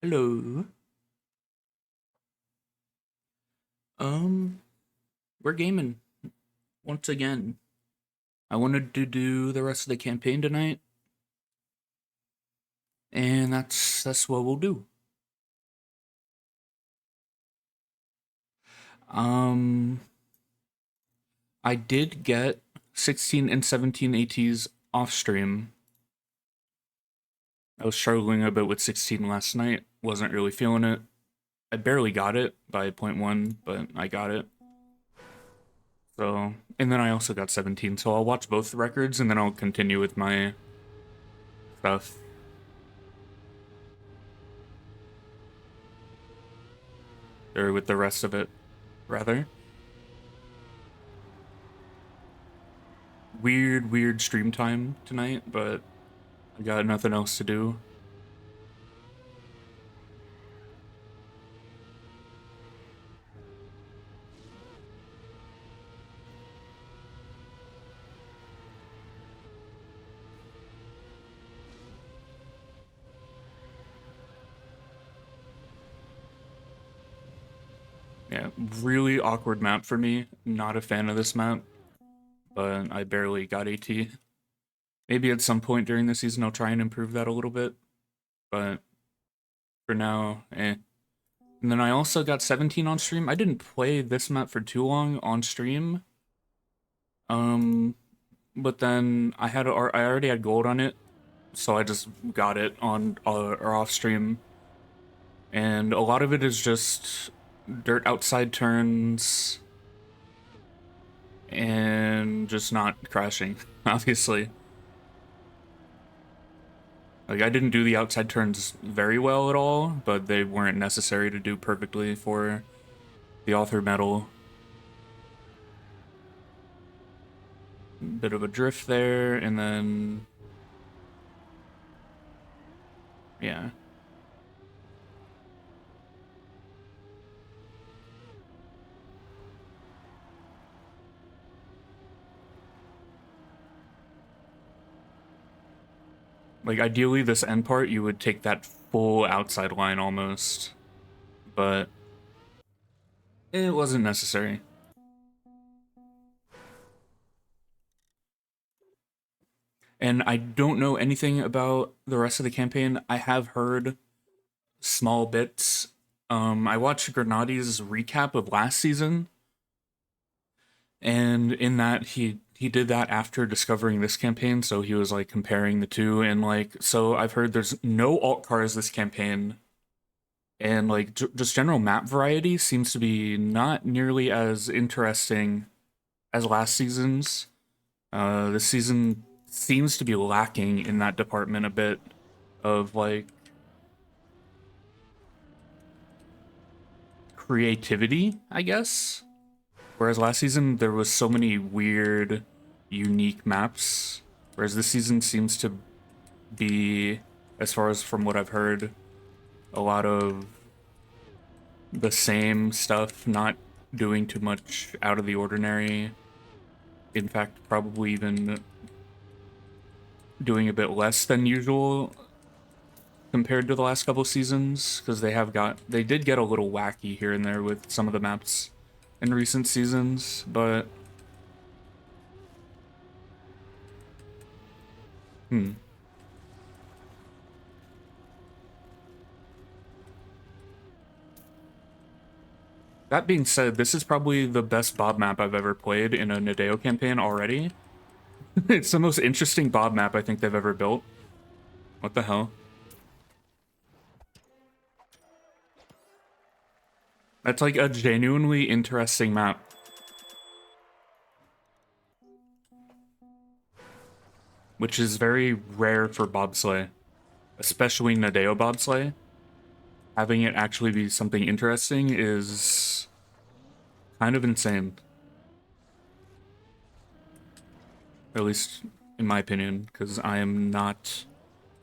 Hello. Um, we're gaming once again. I wanted to do the rest of the campaign tonight, and that's what we'll do. Um, I did get 16 and 17 ATs off stream. I was struggling a bit with 16 last night. Wasn't really feeling it. I barely got it by point 0.1, but I got it. So, and then I also got 17. So I'll watch both the records and then I'll continue with my stuff. Or with the rest of it, rather. Weird stream time tonight, but I got nothing else to do. Yeah, really awkward map for me. Not a fan of this map, but I barely got AT. Maybe at some point during the season I'll try and improve that a little bit, but for now, eh. And then I also got 17 on stream. I didn't play this map for too long on stream. Um, but then I already had gold on it, so I just got it on or off stream. And a lot of it is just dirt outside turns and just not crashing, obviously. Like, I didn't do the outside turns very well at all, but they weren't necessary to do perfectly for the author medal. Bit of a drift there, and then... yeah. Like, ideally, this end part, you would take that full outside line almost, but it wasn't necessary. And I don't know anything about the rest of the campaign. I have heard small bits. I watched Grenadi's recap of last season, and in that he did that after discovering this campaign, so he was like comparing the two, and like so I've heard there's no alt cars this campaign, and like just general map variety seems to be not nearly as interesting as last season's. This season seems to be lacking in that department a bit of like creativity, I guess. Whereas last season there was so many weird, unique maps. Whereas this season seems to be, as far as from what I've heard, a lot of the same stuff, not doing too much out of the ordinary. In fact, probably even doing a bit less than usual compared to the last couple seasons, because they did get a little wacky here and there with some of the maps in recent seasons, but hmm. That being said, this is probably the best Bob map I've ever played in a Nadeo campaign already. It's the most interesting Bob map I think they've ever built. What the hell? That's like a genuinely interesting map. Which is very rare for bobsleigh. Especially Nadeo bobsleigh. Having it actually be something interesting is kind of insane. At least in my opinion, because I am not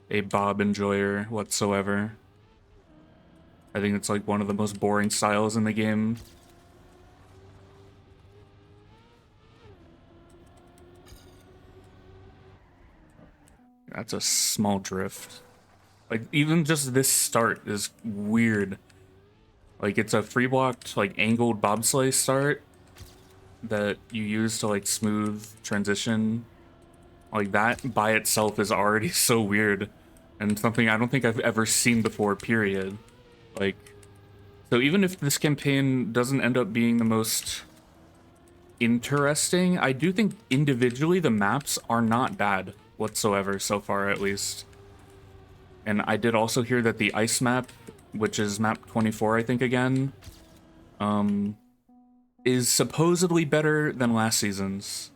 a bob enjoyer whatsoever. I think it's like one of the most boring styles in the game. That's a small drift. Like, even just this start is weird. Like, it's a free blocked, like, angled bobsleigh start that you use to, like, smooth transition. Like, that by itself is already so weird. And something I don't think I've ever seen before, period. Like, so even if this campaign doesn't end up being the most interesting, I do think individually the maps are not bad whatsoever so far, at least. And I did also hear that the ice map, which is map 24, I think again, is supposedly better than last season's.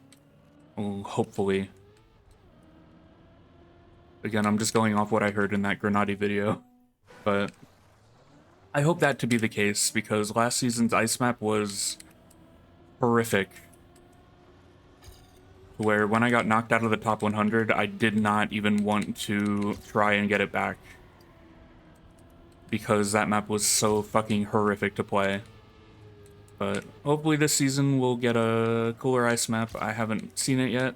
Well, hopefully. Again, I'm just going off what I heard in that Grenade video. But I hope that to be the case, because last season's ice map was horrific. Where when I got knocked out of the top 100, I did not even want to try and get it back. Because that map was so fucking horrific to play. But hopefully this season we'll get a cooler ice map. I haven't seen it yet.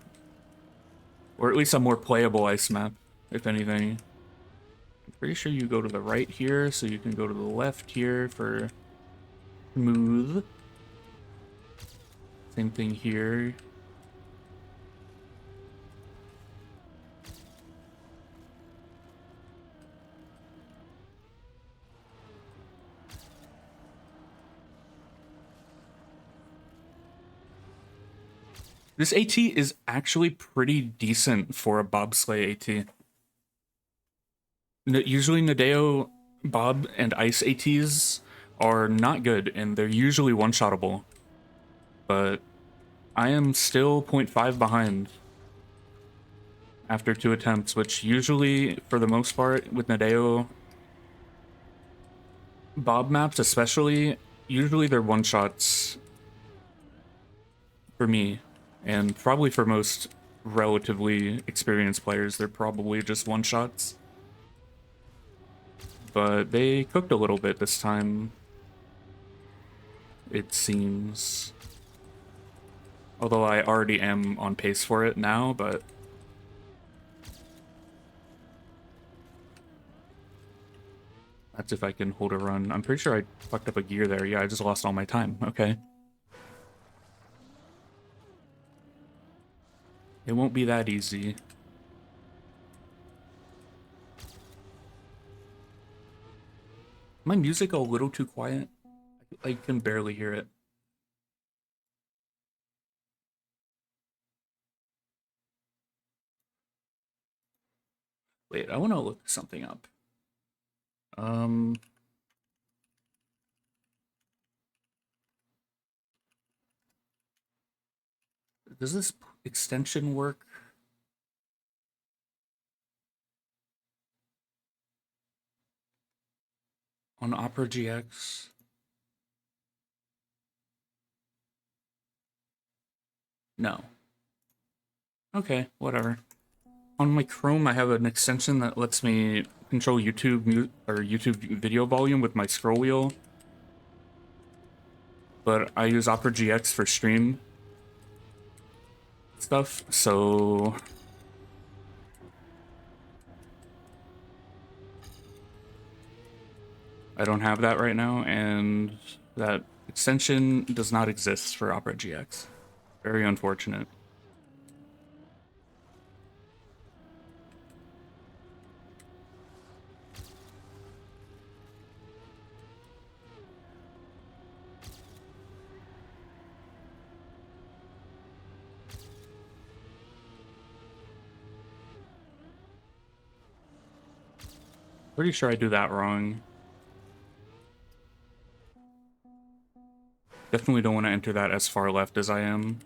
Or at least a more playable ice map, if anything. I'm pretty sure you go to the right here, so you can go to the left here for smooth. Same thing here. This AT is actually pretty decent for a bobsleigh AT. Usually Nadeo Bob and Ice ATs are not good, and they're usually one-shottable. But I am still 0.5 behind after 2 attempts, which usually, for the most part, with Nadeo Bob maps especially, usually they're one-shots for me, and probably for most relatively experienced players, they're probably just one-shots. But they cooked a little bit this time, it seems. Although I already am on pace for it now, but... That's if I can hold a run. I'm pretty sure I fucked up a gear there. Yeah, I just lost all my time. Okay. It won't be that easy. My music a little too quiet? I can barely hear it. Wait, I want to look something up. Um... Does this extension work? On Opera GX? No. Okay, whatever. On my Chrome, I have an extension that lets me control YouTube or YouTube video volume with my scroll wheel. But I use Opera GX for stream stuff, so I don't have that right now, and that extension does not exist for Opera GX. Very unfortunate. Pretty sure I do that wrong. Definitely don't want to enter that as far left as I am.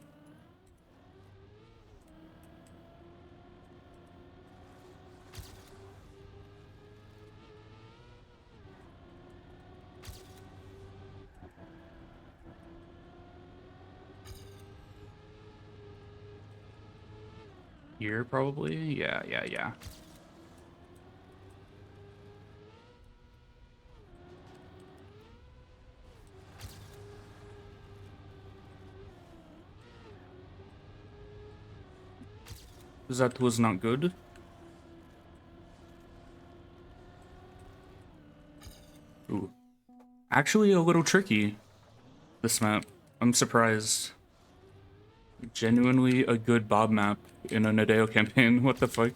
Here, probably? Yeah. That was not good. actually a little tricky, this map. I'm surprised. Genuinely a good Bob map in a Nadeo campaign. What the fuck?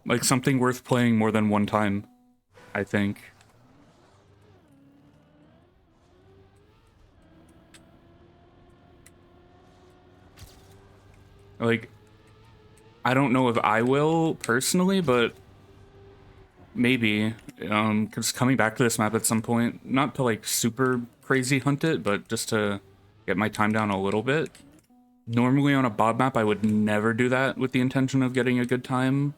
Like something worth playing more than one time, I think. Like, I don't know if I will personally, but maybe. Because coming back to this map at some point, not to like super crazy hunt it, but just to get my time down a little bit. Normally on a Bob map, I would never do that with the intention of getting a good time.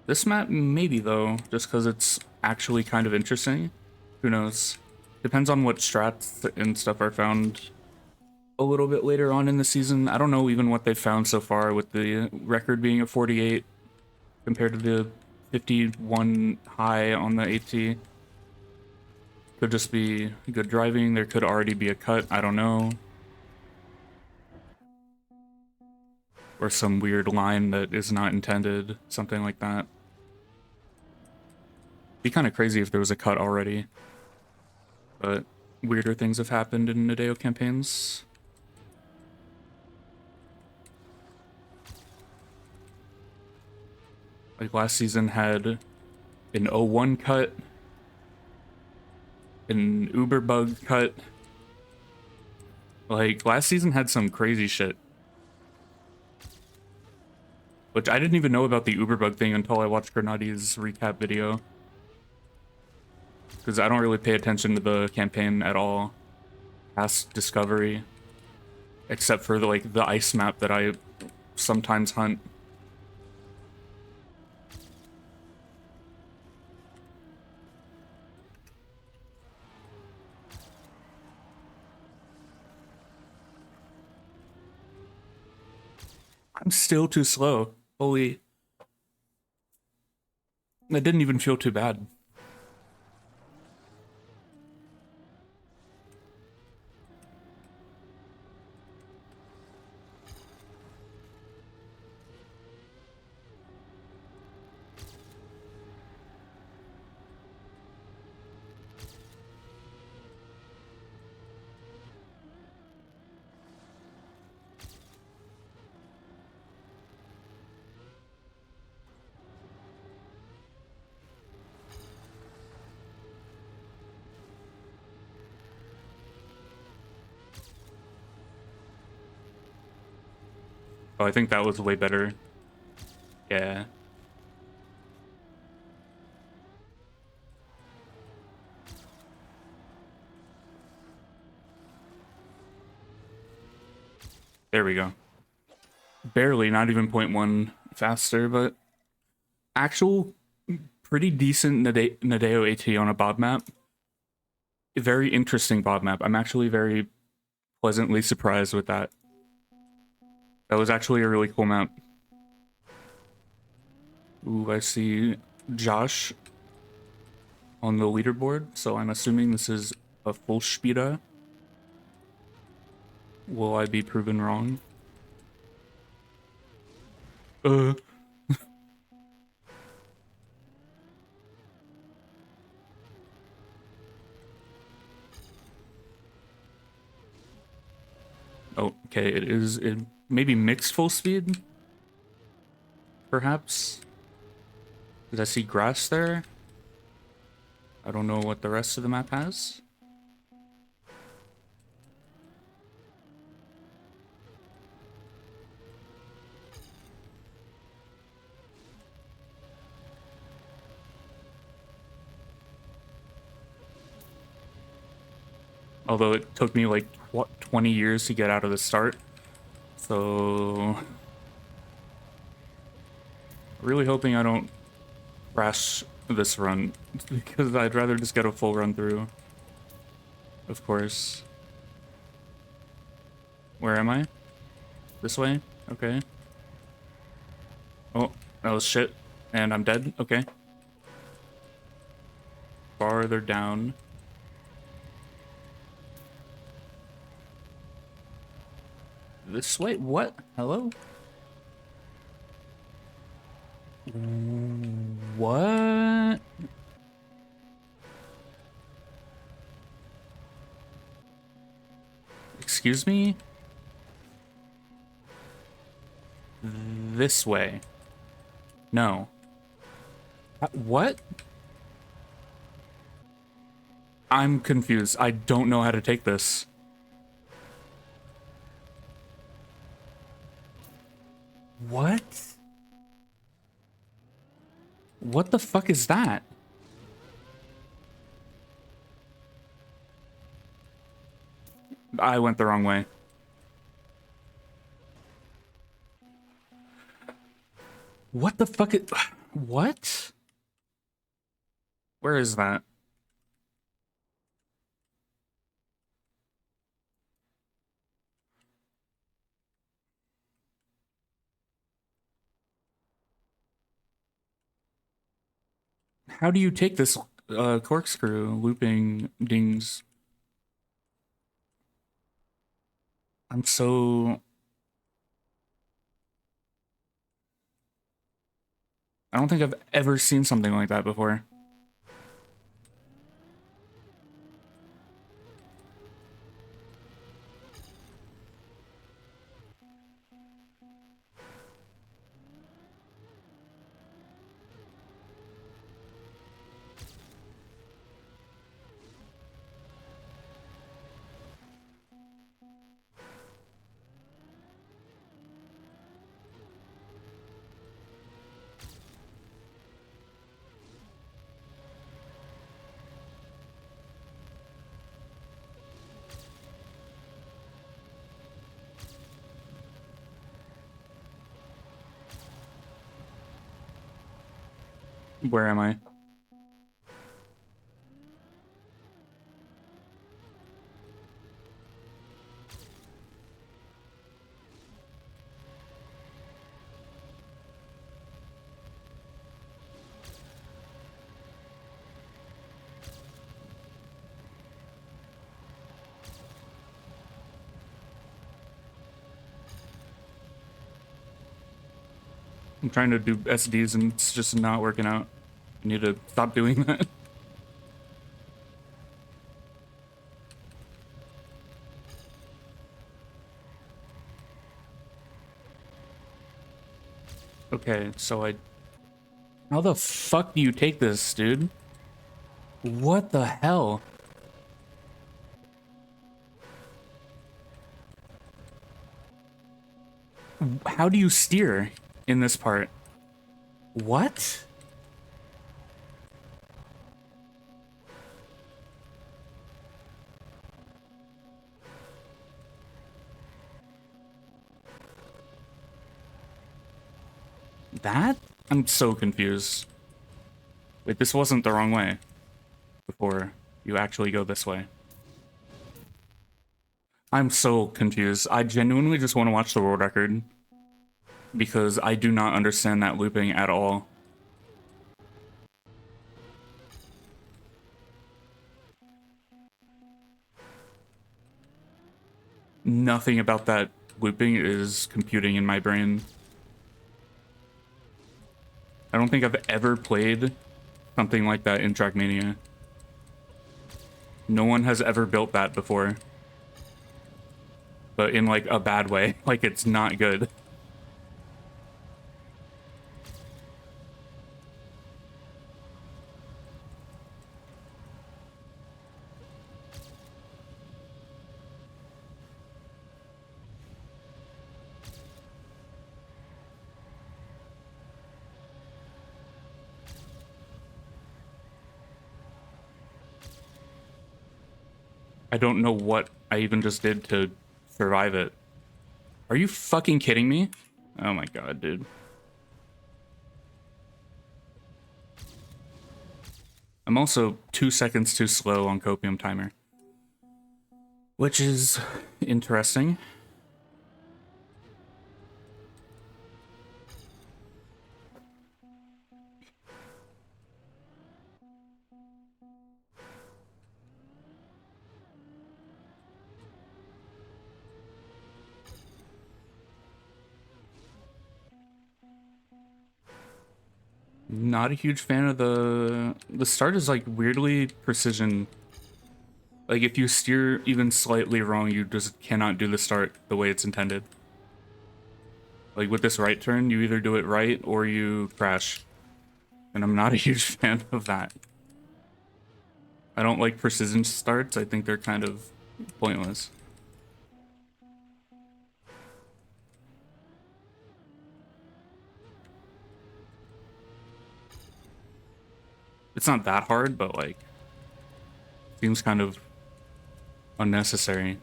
This map, maybe though, just because it's actually kind of interesting. Who knows? Depends on what strats and stuff are found a little bit later on in the season. I don't know even what they've found so far with the record being a 48 compared to the 51 high on the AT. Could just be good driving. There could already be a cut. I don't know. Or some weird line that is not intended. Something like that. Be kind of crazy if there was a cut already. But weirder things have happened in Nadeo campaigns. Like last season had an 01 cut, an Uber bug cut. Like last season had some crazy shit. Which I didn't even know about the Uber bug thing until I watched Grenadi's recap video. Because I don't really pay attention to the campaign at all past Discovery. Except for the ice map that I sometimes hunt. I'm still too slow. Holy. That didn't even feel too bad. Oh, I think that was way better. Yeah. There we go. Barely, not even 0.1 faster, but actual pretty decent Nadeo AT on a Bob map. Very interesting Bob map. I'm actually very pleasantly surprised with that. That was actually a really cool map. Ooh, I see Josh on the leaderboard, so I'm assuming this is a full Spira. Will I be proven wrong? Uh. Oh, okay, it is maybe mixed full speed? Perhaps? Did I see grass there? I don't know what the rest of the map has. Although it took me like, what, 20 years to get out of the start. So... really hoping I don't crash this run. Because I'd rather just get a full run through. Of course. Where am I? This way? Okay. Oh, that was shit. And I'm dead? Okay. Farther down. This way? What? Hello? What? Excuse me? This way. No. What? I'm confused. I don't know how to take this. What? What the fuck is that? I went the wrong way. What the fuck is... What? Where is that? How do you take this corkscrew looping dings? I'm so... I don't think I've ever seen something like that before. Where am I? I'm trying to do SDs and it's just not working out. I need to stop doing that. Okay, so I... How the fuck do you take this, dude? What the hell? How do you steer in this part? What? That? I'm so confused. Wait, this wasn't the wrong way before you actually go this way. I'm so confused. I genuinely just want to watch the world record because I do not understand that looping at all. Nothing about that looping is computing in my brain. I don't think I've ever played something like that in Trackmania. No one has ever built that before. But in like a bad way. Like it's not good. I don't know what I even just did to survive it. Are you fucking kidding me? Oh my god, dude. I'm also 2 seconds too slow on Copium Timer. Which is interesting. Not a huge fan of the start is like weirdly precision. Like if you steer even slightly wrong, you just cannot do the start the way it's intended. Like with this right turn, you either do it right or you crash. And I'm not a huge fan of that. I don't like precision starts. I think they're kind of pointless. It's not that hard, but like seems kind of unnecessary.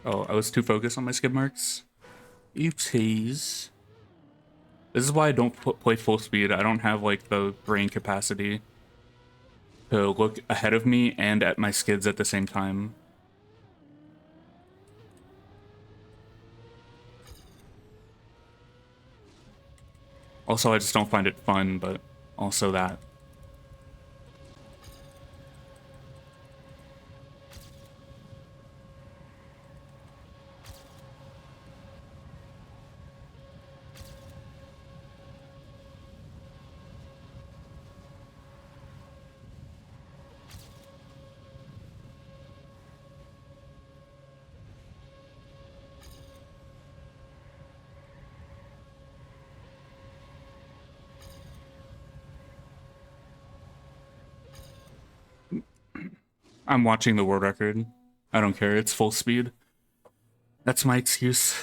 Oh, I was too focused on my skid marks. Oopsies. This is why I don't play full speed. I don't have like the brain capacity to look ahead of me and at my skids at the same time. Also, I just don't find it fun, but also that. I'm watching the world record. I don't care. It's full speed. That's my excuse.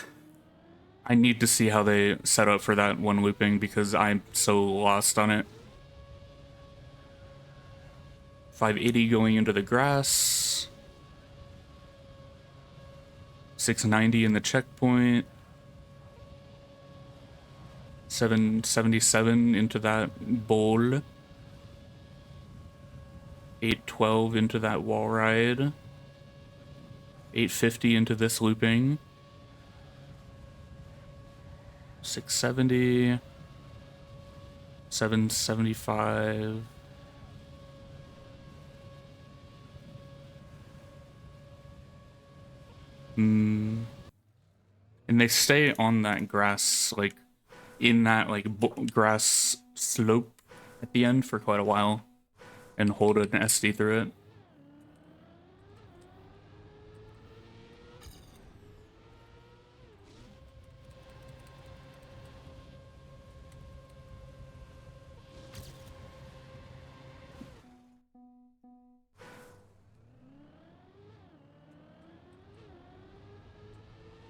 I need to see how they set up for that one looping because I'm so lost on it. 580 going into the grass. 690 in the checkpoint. 777 into that bowl. 812 into that wall ride. 850 into this looping. 670. 775. And they stay on that grass, like, in that, like, grass slope at the end for quite a while. And hold an SD through it.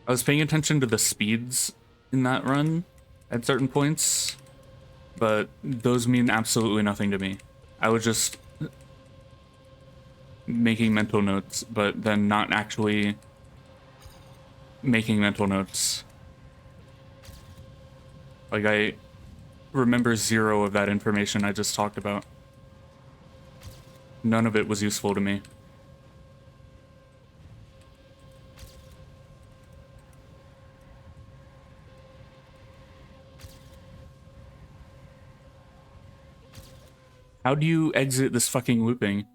I was paying attention to the speeds in that run at certain points, but those mean absolutely nothing to me. I was just making mental notes, but then not actually making mental notes. Like, I remember zero of that information I just talked about. None of it was useful to me. How do you exit this fucking looping?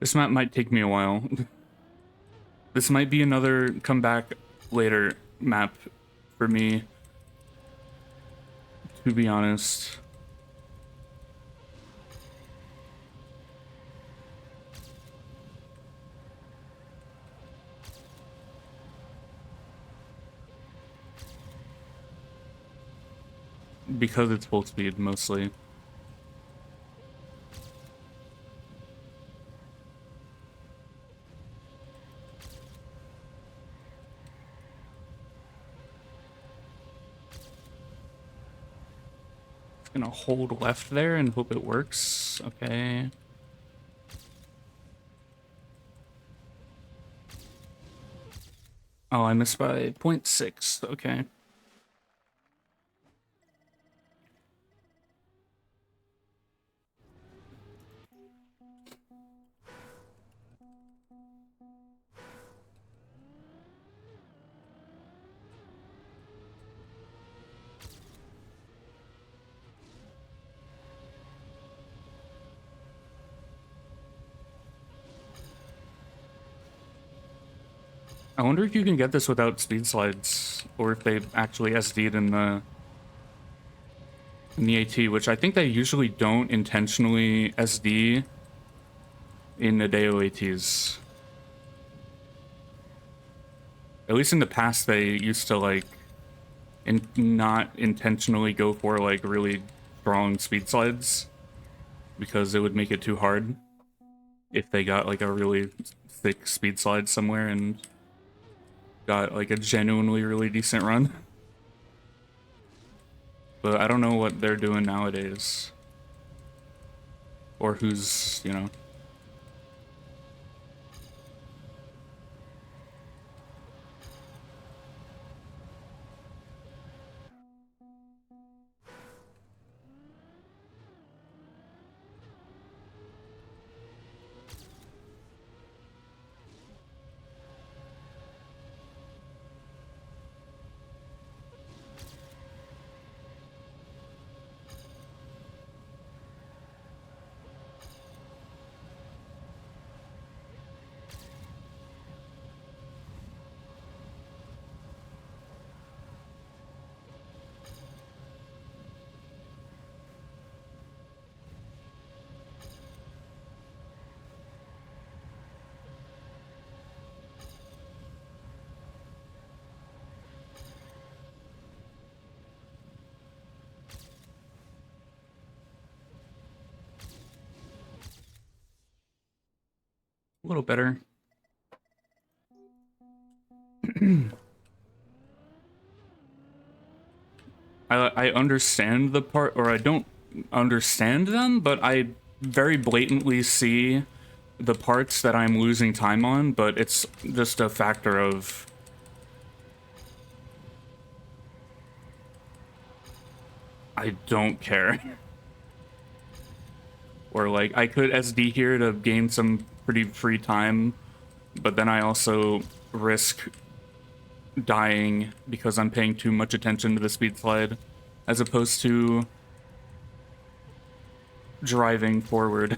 This map might take me a while. This might be another come back later map for me, to be honest. Because it's full speed, mostly. Gonna hold left there and hope it works. Okay. Oh, I missed by 0.6. Okay. I wonder if you can get this without speed slides, or if they actually SD'd in the AT, which I think they usually don't intentionally SD in Nadeo ATs. At least in the past, they used to like not intentionally go for like really strong speed slides because it would make it too hard if they got like a really thick speed slide somewhere and got like a genuinely really decent run. But I don't know what they're doing nowadays. Or who's, you know. A little better. I understand the part, or I don't understand them, but I very blatantly see the parts that I'm losing time on, but it's just a factor of I don't care. Or like I could SD here to gain some pretty free time, but then I also risk dying because I'm paying too much attention to the speed slide as opposed to driving forward.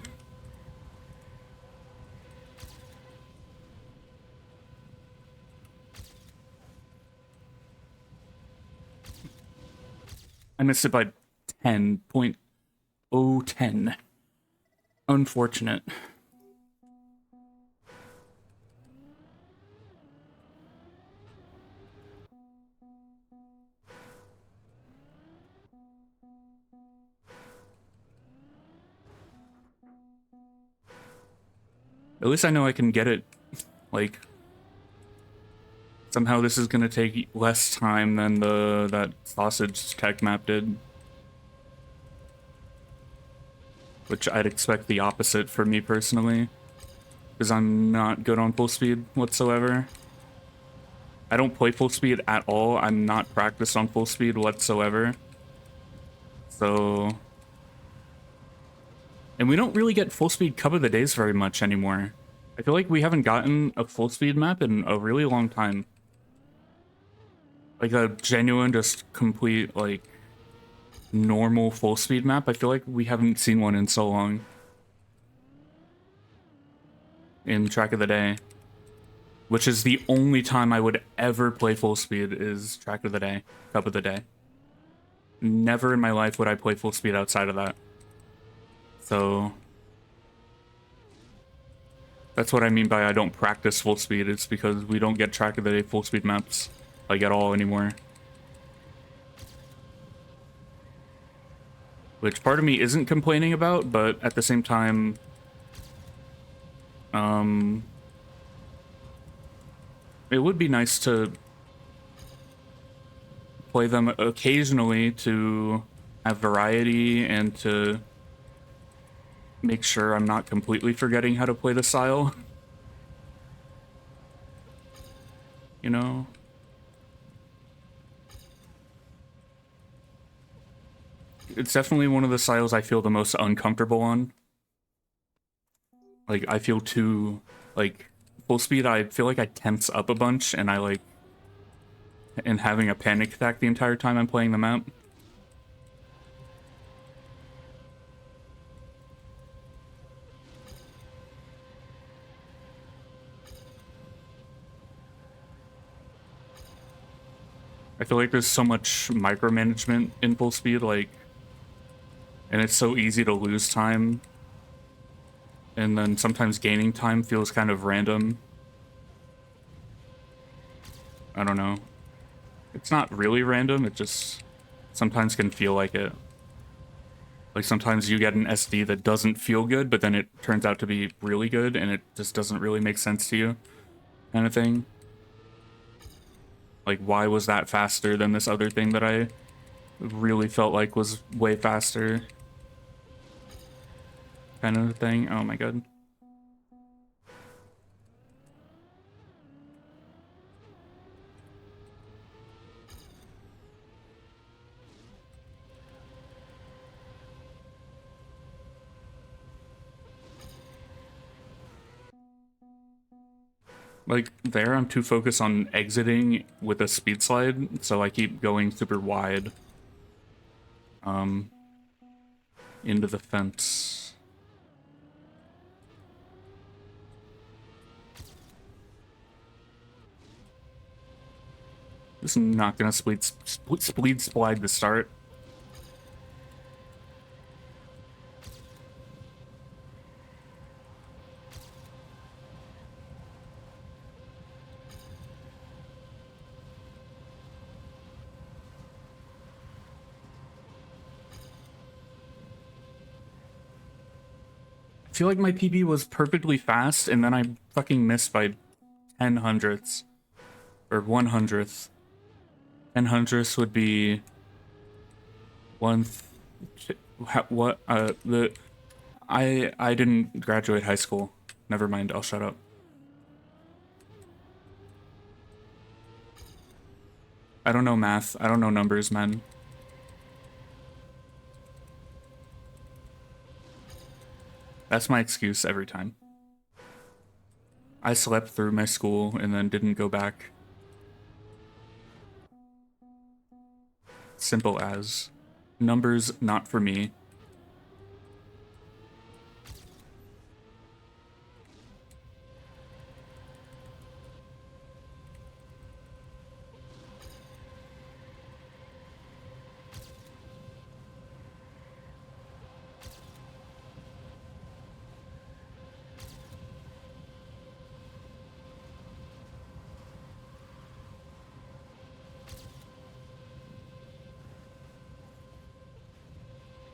I missed it by 10.010. Unfortunate. At least I know I can get it, like, somehow this is gonna take less time than that sausage tech map did. Which I'd expect the opposite for me personally, because I'm not good on full speed whatsoever. I don't play full speed at all. I'm not practiced on full speed whatsoever. So... And we don't really get full speed Cup of the Days very much anymore. I feel like we haven't gotten a full speed map in a really long time. Like a genuine, just complete, like, normal full speed map. I feel like we haven't seen one in so long. in Track of the Day, which is the only time I would ever play full speed is Track of the Day, Cup of the Day. Never in my life would I play full speed outside of that. So that's what I mean by I don't practice full speed. It's because we don't get Track of the Day full speed maps like at all anymore. Which part of me isn't complaining about, but at the same time, it would be nice to play them occasionally to have variety and to make sure I'm not completely forgetting how to play the style. You know? It's definitely one of the styles I feel the most uncomfortable on. Like, I feel too, like, full speed, I feel like I tense up a bunch and I, like, and having a panic attack the entire time I'm playing the map. I feel like there's so much micromanagement in full speed, like, and it's so easy to lose time. And then sometimes gaining time feels kind of random. I don't know. It's not really random, it just sometimes can feel like it. Like sometimes you get an SD that doesn't feel good, but then it turns out to be really good and it just doesn't really make sense to you, kind of thing. Like, why was that faster than this other thing that I really felt like was way faster? Kind of thing. Oh my god. Like, there I'm too focused on exiting with a speed slide, so I keep going super wide. Into the fence. This is not gonna speed slide to start. I feel like my PB was perfectly fast, and then I fucking missed by 10 hundredths. Or 1/100th. 10 hundredths would be one. What? I didn't graduate high school. Never mind. I'll shut up. I don't know math. I don't know numbers, man. That's my excuse every time. I slept through my school and then didn't go back. Simple as. Numbers not for me.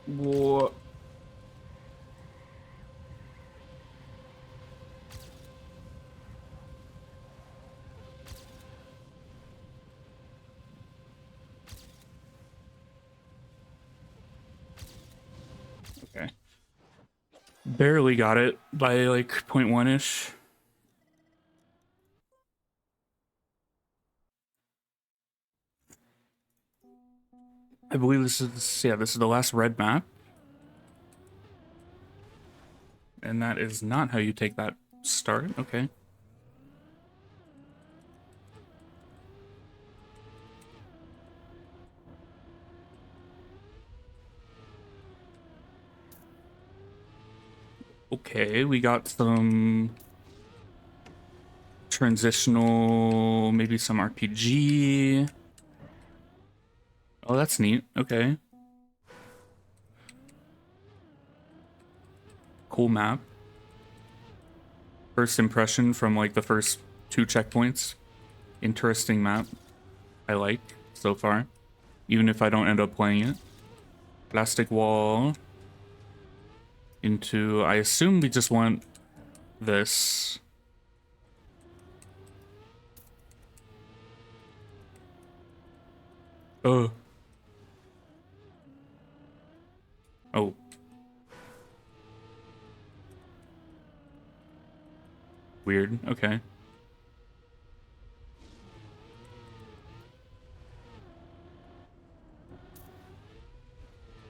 Whoa. Okay. Barely got it by like 0.1-ish. I believe this is, yeah, this is the last red map. And that is not how you take that start. Okay. Okay, we got some transitional, maybe some RPG. Oh, that's neat. Okay. Cool map. First impression from like the first 2 checkpoints. Interesting map. I like so far. Even if I don't end up playing it. Plastic wall. Into, I assume we just want this. Oh. Oh. Weird. Okay.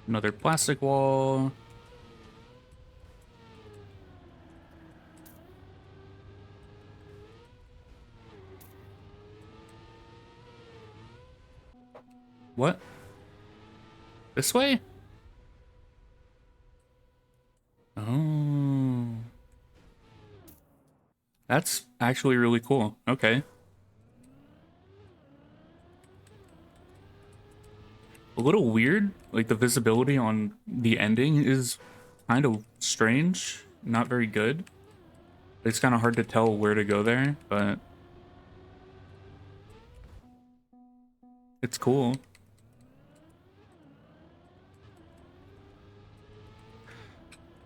Another plastic wall. What? This way? Oh. That's actually really cool. Okay. A little weird. Like the visibility on the ending is kind of strange. Not very good. It's kind of hard to tell where to go there, but it's cool.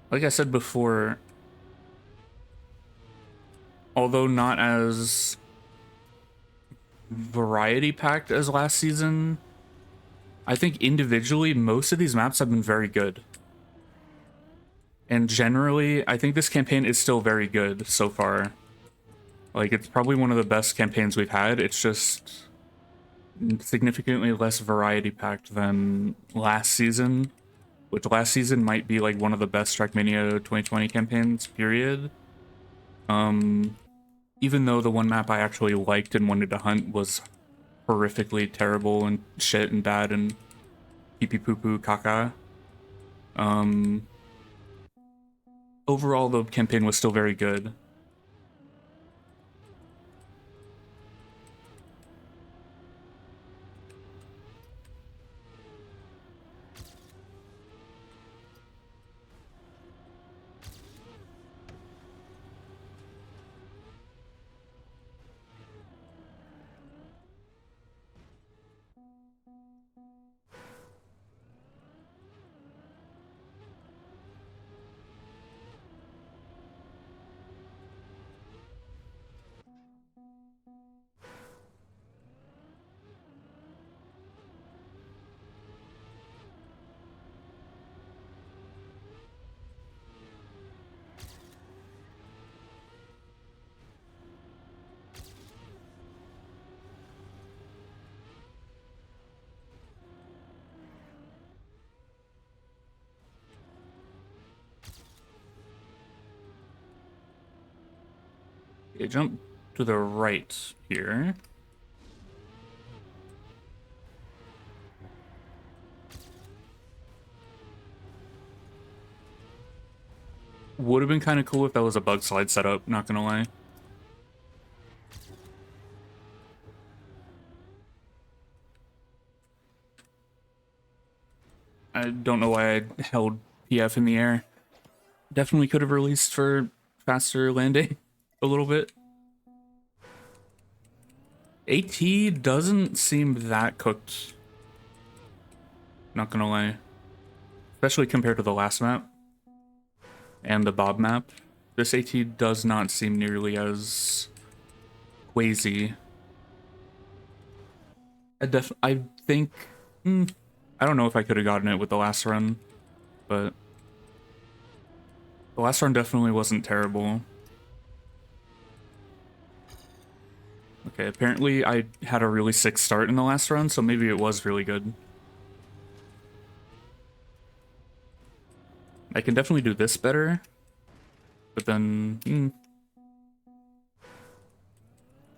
Like I said before, although not as variety packed as last season, I think individually most of these maps have been very good. And generally, I think this campaign is still very good so far. Like, it's probably one of the best campaigns we've had. It's just significantly less variety packed than last season, which last season might be like one of the best Trackmania 2020 campaigns, period. Even though the one map I actually liked and wanted to hunt was horrifically terrible and shit and bad and pee pee poo poo caca. Overall, the campaign was still very good. Okay, jump to the right here. Would have been kind of cool if that was a bug slide setup, not gonna lie. I don't know why I held PF in the air. Definitely could have released for faster landing a little bit. AT doesn't seem that cooked. Not gonna lie. Especially compared to the last map and the Bob map. This AT does not seem nearly as quasi. I think I don't know if I could have gotten it with the last run, but the last run definitely wasn't terrible. Okay, apparently I had a really sick start in the last run, so maybe it was really good. I can definitely do this better, but then...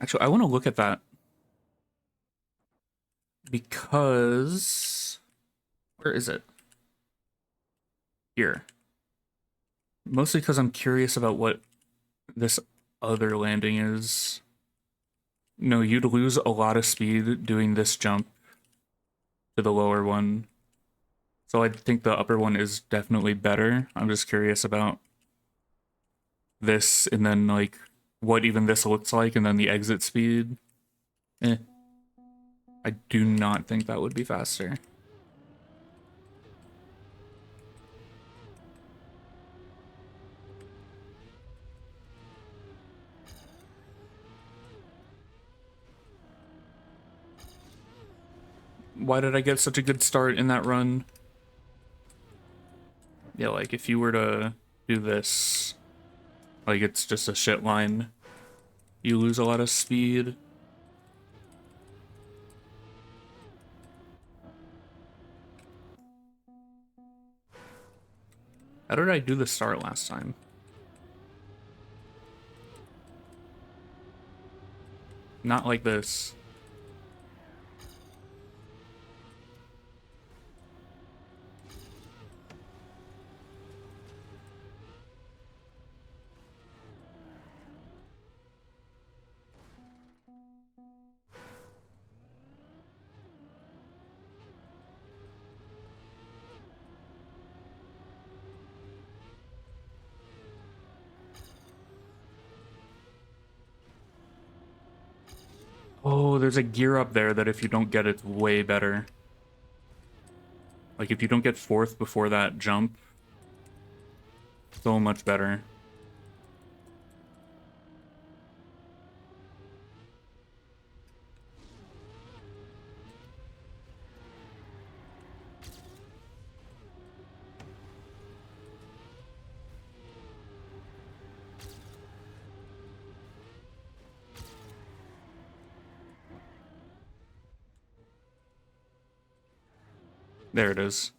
Actually, I want to look at that. Because... Where is it? Here. Mostly because I'm curious about what this other landing is. No, you'd lose a lot of speed doing this jump to the lower one. So I think the upper one is definitely better. I'm just curious about this and then like what even this looks like and then the exit speed. Eh, I do not think that would be faster. Why did I get such a good start in that run? Yeah, like if you were to do this, like it's just a shit line, you lose a lot of speed. How did I do the start last time? Not like this. Oh, there's a gear up there that if you don't get it's way better. Like if you don't get fourth before that jump, so much better. There it is.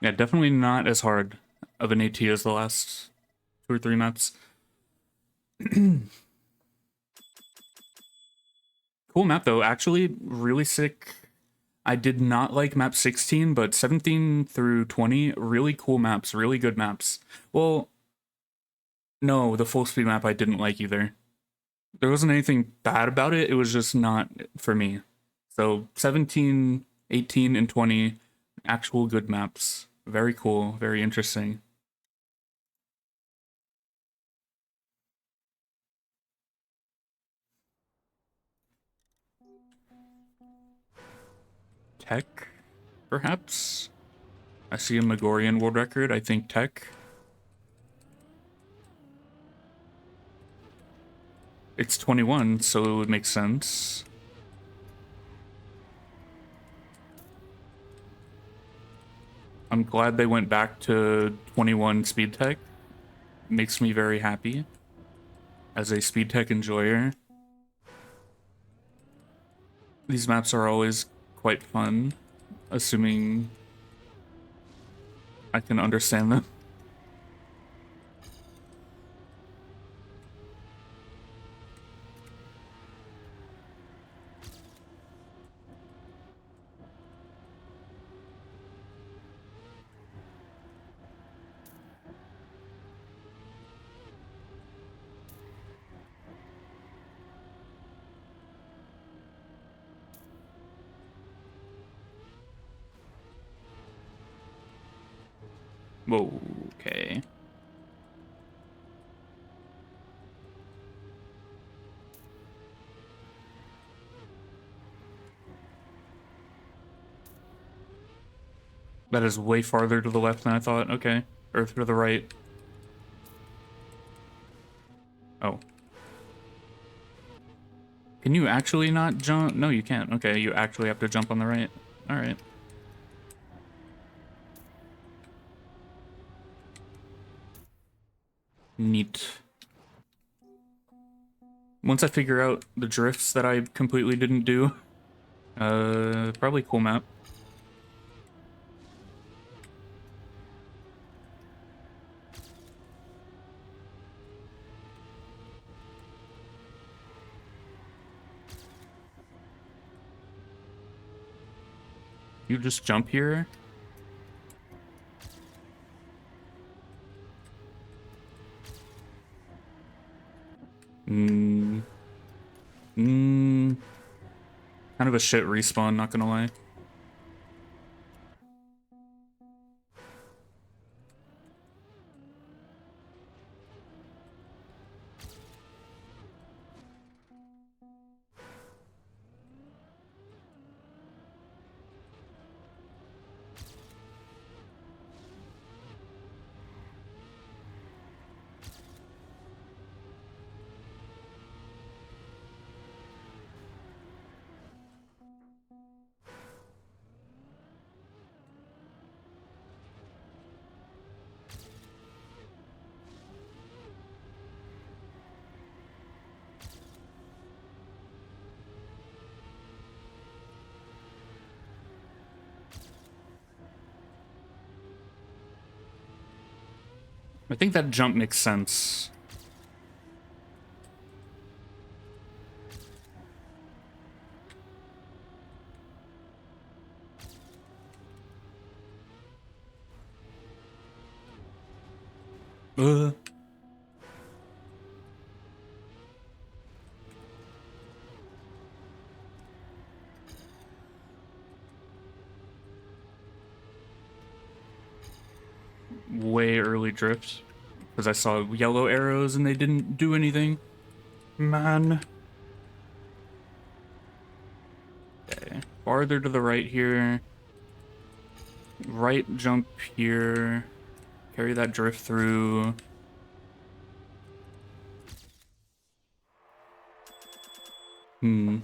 Yeah, definitely not as hard of an AT as the last 2 or 3 maps. Cool map though, actually really sick. I did not like map 16, but 17 through 20, really cool maps, really good maps. Well, no, the full speed map I didn't like either. There wasn't anything bad about it, it was just not for me. So 17, 18, and 20, actual good maps. Very cool, very interesting. Tech, perhaps? I see a Megorian world record, I think Tech. It's 21, so it would make sense. I'm glad they went back to 21 speed tech. Makes me very happy as a speed tech enjoyer. These maps are always quite fun, assuming I can understand them. Whoa, okay. That is way farther to the left than I thought. Okay. Or to the right. Oh. Can you actually not jump? No, you can't. Okay, you actually have to jump on the right. Alright. Neat. Once I figure out the drifts that I completely didn't do, probably cool map. You just jump here? Mm, mm, kind of a shit respawn, not gonna lie. I think that jump makes sense. Uh. Way early drift. Because I saw yellow arrows and they didn't do anything. Man. Okay. Farther to the right here. Right jump here. Carry that drift through. Hmm.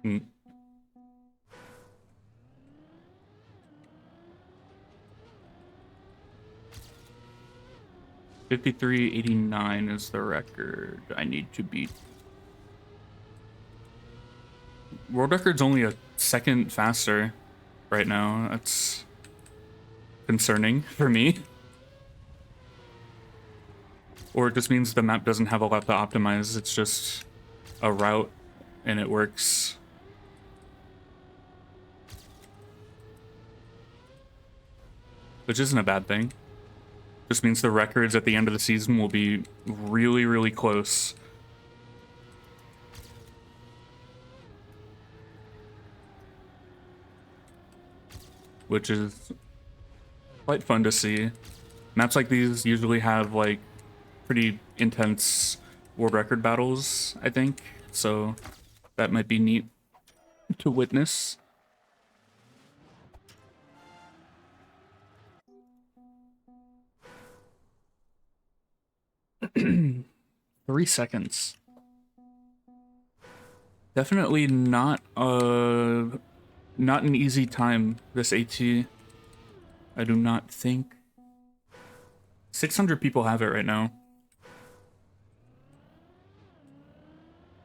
Hmm. 53.89 is the record I need to beat. World record's only a second faster right now. That's concerning for me. Or it just means the map doesn't have a lot to optimize. It's just a route and it works. Which isn't a bad thing. Just means the records at the end of the season will be really, really close. Which is quite fun to see. Maps like these usually have like pretty intense world record battles, I think. So that might be neat to witness. Three seconds. Definitely not not an easy time, this AT. I do not think. 600 people have it right now.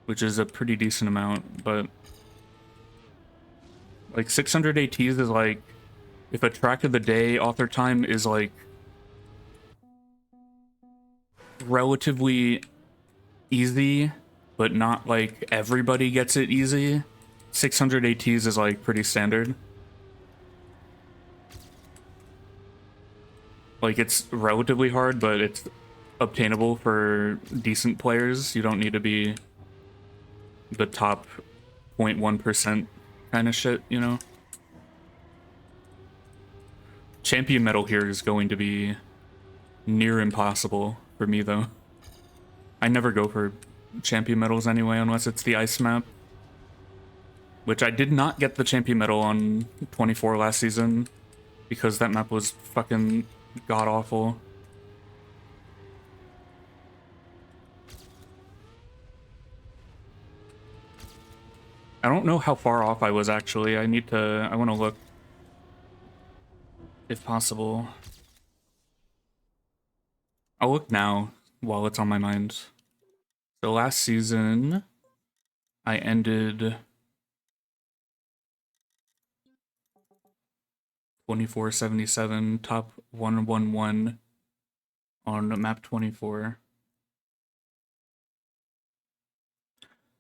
Which is a pretty decent amount, but like 600 ATs is like, if a track of the day author time is like relatively easy, but not like everybody gets it easy, 600 ATs is like pretty standard. Like it's relatively hard, but it's obtainable for decent players. You don't need to be the top 0.1% kind of shit, you know? Champion medal here is going to be near impossible for me, though. I never go for champion medals anyway, unless it's the ice map. Which I did not get the champion medal on 24 last season, because that map was fucking god-awful. I don't know how far off I was, actually. I want to look. If possible. I'll look now while it's on my mind. So last season, I ended 2477, top 111 on map 24.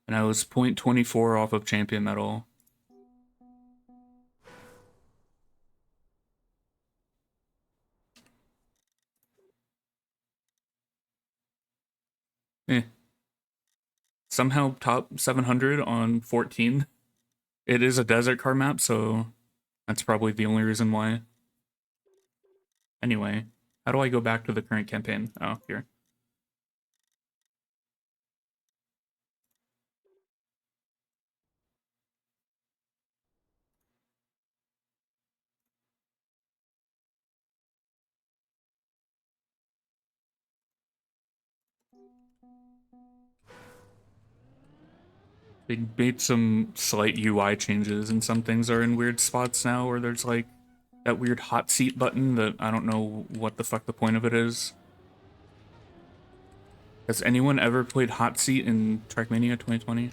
And I was 0.24 off of champion medal. Eh. Somehow top 700 on 14. It is a desert car map, so that's probably the only reason why. Anyway, how do I go back to the current campaign? Oh, here. They made some slight UI changes, and some things are in weird spots now where there's like that weird hot seat button that I don't know what the fuck the point of it is. Has anyone ever played hot seat in Trackmania 2020?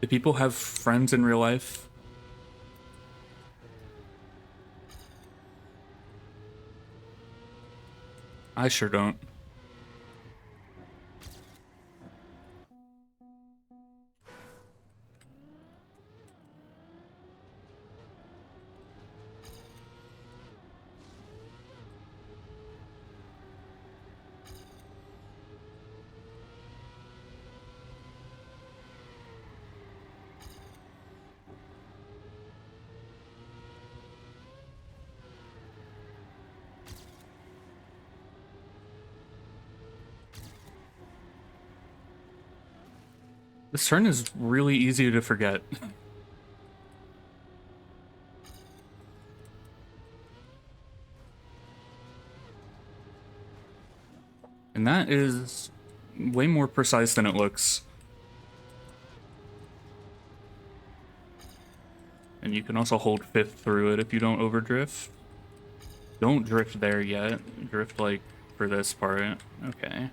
Do people have friends in real life? I sure don't. This turn is really easy to forget. And that is way more precise than it looks. And you can also hold fifth through it if you don't overdrift. Don't drift there yet. Drift, like, for this part. Okay.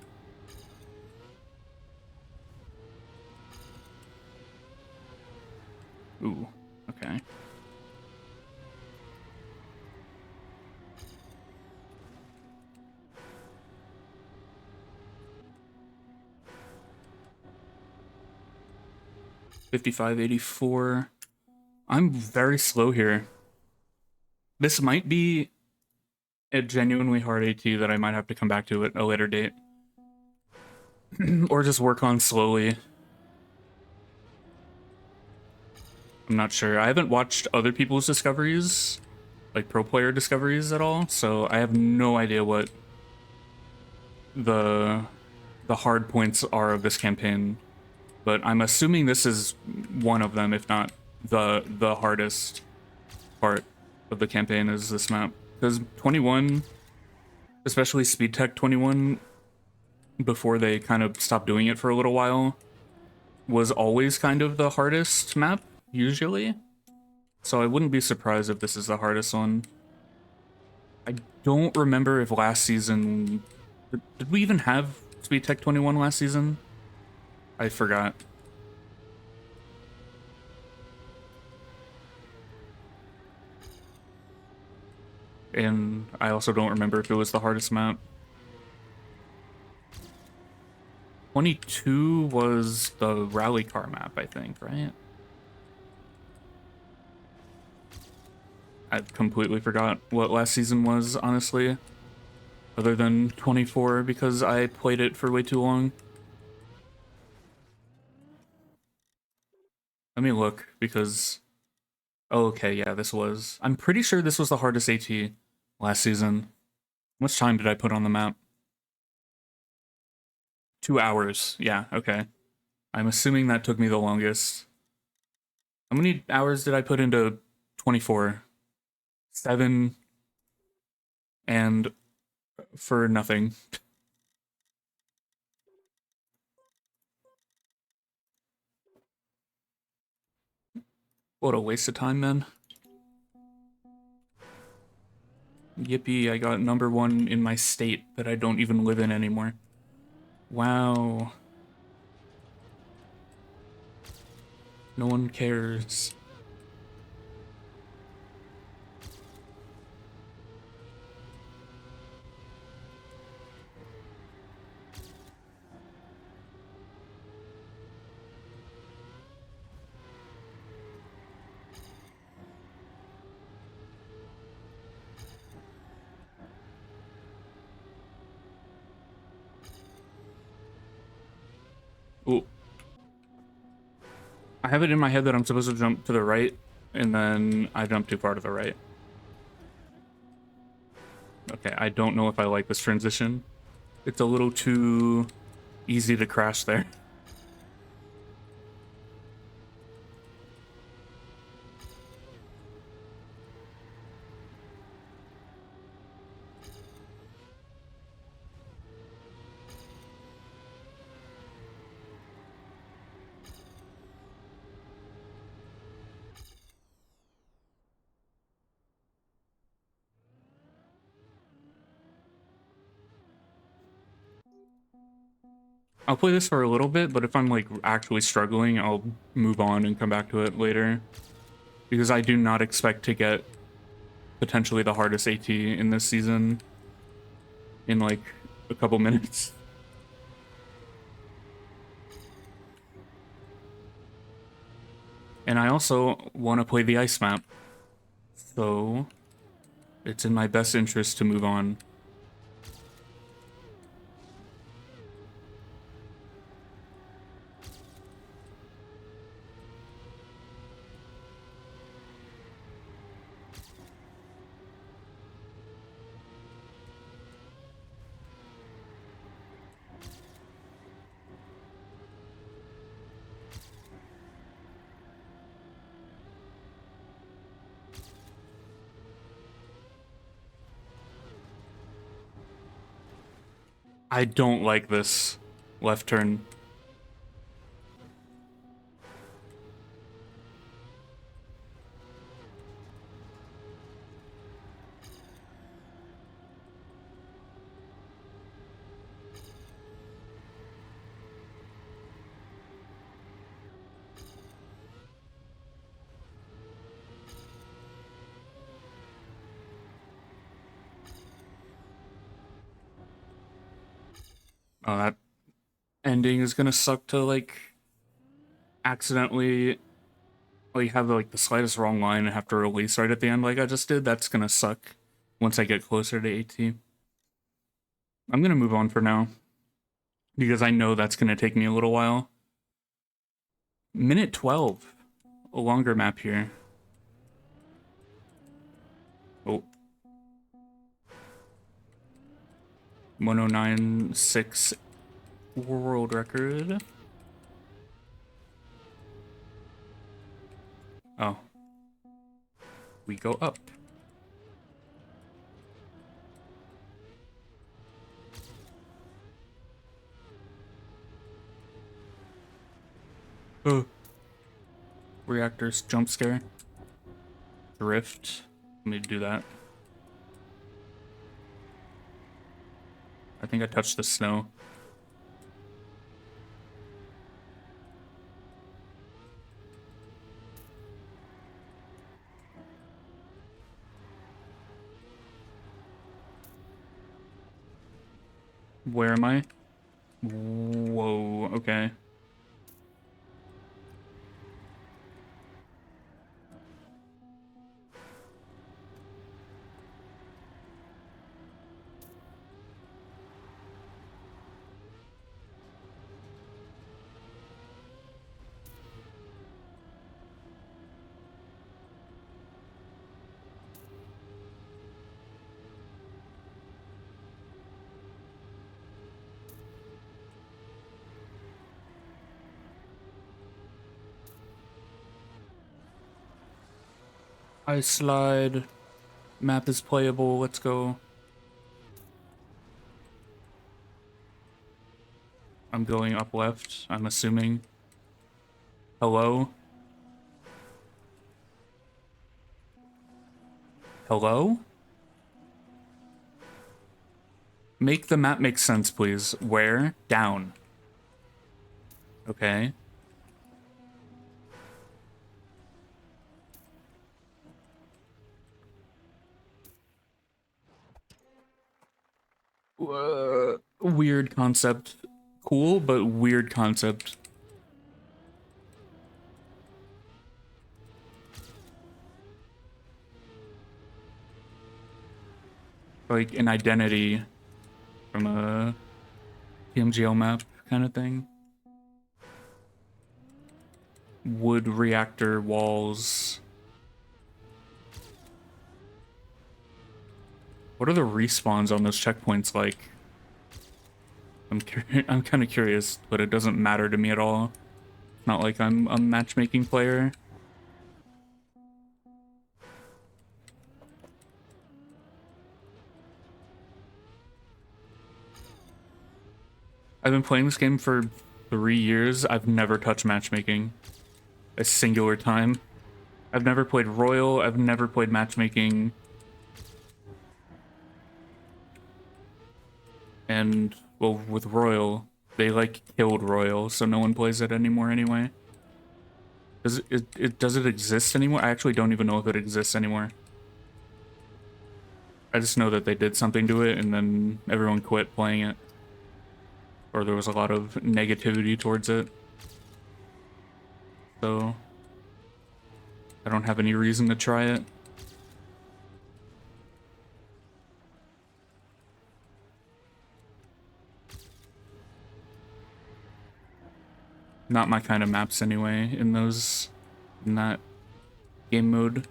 Ooh, okay. $55.84. I'm very slow here. This might be a genuinely hard AT that I might have to come back to at a later date. Or just work on slowly. I'm not sure. I haven't watched other people's discoveries, like pro player discoveries at all, so I have no idea what the hard points are of this campaign. But I'm assuming this is one of them, if not the hardest part of the campaign is this map. Because 21, especially Speed Tech 21, before they kind of stopped doing it for a little while, was always kind of the hardest map, usually. So I wouldn't be surprised if this is the hardest one. I don't remember if last season... Did we even have Speed Tech 21 last season? I forgot. And I also don't remember if it was the hardest map. 22 was the rally car map, I think, right? I completely forgot what last season was, honestly. Other than 24, because I played it for way too long. Let me look, because... Oh, okay, yeah, this was... I'm pretty sure this was the hardest AT last season. How much time did I put on the map? 2 hours. Yeah, okay. I'm assuming that took me the longest. How many hours did I put into 24? 7, and for nothing. What a waste of time, man. Yippee, I got number 1 in my state that I don't even live in anymore. Wow. No one cares. Ooh. I have it in my head that I'm supposed to jump to the right, and then I jump too far to the right. Okay, I don't know if I like this transition. It's a little too easy to crash there. I'll play this for a little bit, but if I'm like actually struggling, I'll move on and come back to it later. Because I do not expect to get potentially the hardest AT in this season in like a couple minutes. And I also want to play the ice map. So it's in my best interest to move on. I don't like this left turn. Oh, that ending is gonna suck to like accidentally like have like the slightest wrong line and have to release right at the end like I just did. That's gonna suck once I get closer to AT. I'm gonna move on for now because I know that's gonna take me a little while. Minute 12, a longer map here. Oh, 1096 world record. Oh, we go up. Oh. Reactors jump scare. Drift. Let me do that. I think I touched the snow. Where am I? Whoa, okay. Ice slide. Map is playable. Let's go. I'm going up left, I'm assuming. Hello? Hello? Make the map make sense, please. Where? Down. Okay. Weird concept. Cool, but weird concept. Like an identity from a TMGL map kind of thing. Wood reactor walls. What are the respawns on those checkpoints like? I'm kind of curious, but it doesn't matter to me at all. Not like I'm a matchmaking player. I've been playing this game for 3 years. I've never touched matchmaking a singular time. I've never played Royal. I've never played matchmaking. And, well, with Royal, they, like, killed Royal, so no one plays it anymore anyway. Does does it exist anymore? I actually don't even know if it exists anymore. I just know that they did something to it, and then everyone quit playing it. Or there was a lot of negativity towards it. So I don't have any reason to try it. Not my kind of maps anyway, in that game mode.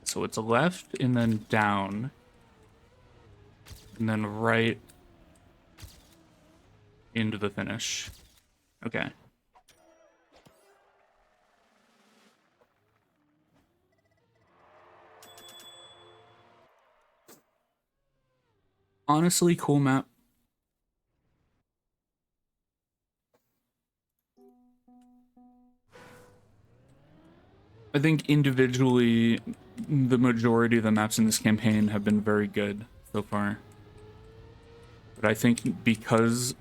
So it's left and then down. And then right into the finish. Okay. Honestly, cool map. I think individually, the majority of the maps in this campaign have been very good so far. But I think because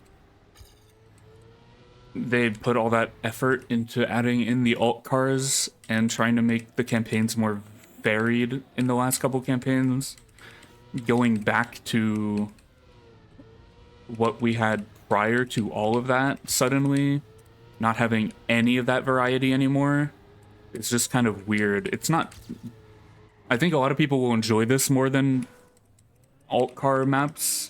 they put all that effort into adding in the alt cars and trying to make the campaigns more varied in the last couple campaigns, going back to what we had prior to all of that, suddenly not having any of that variety anymore, it's just kind of weird. It's not... I think a lot of people will enjoy this more than alt car maps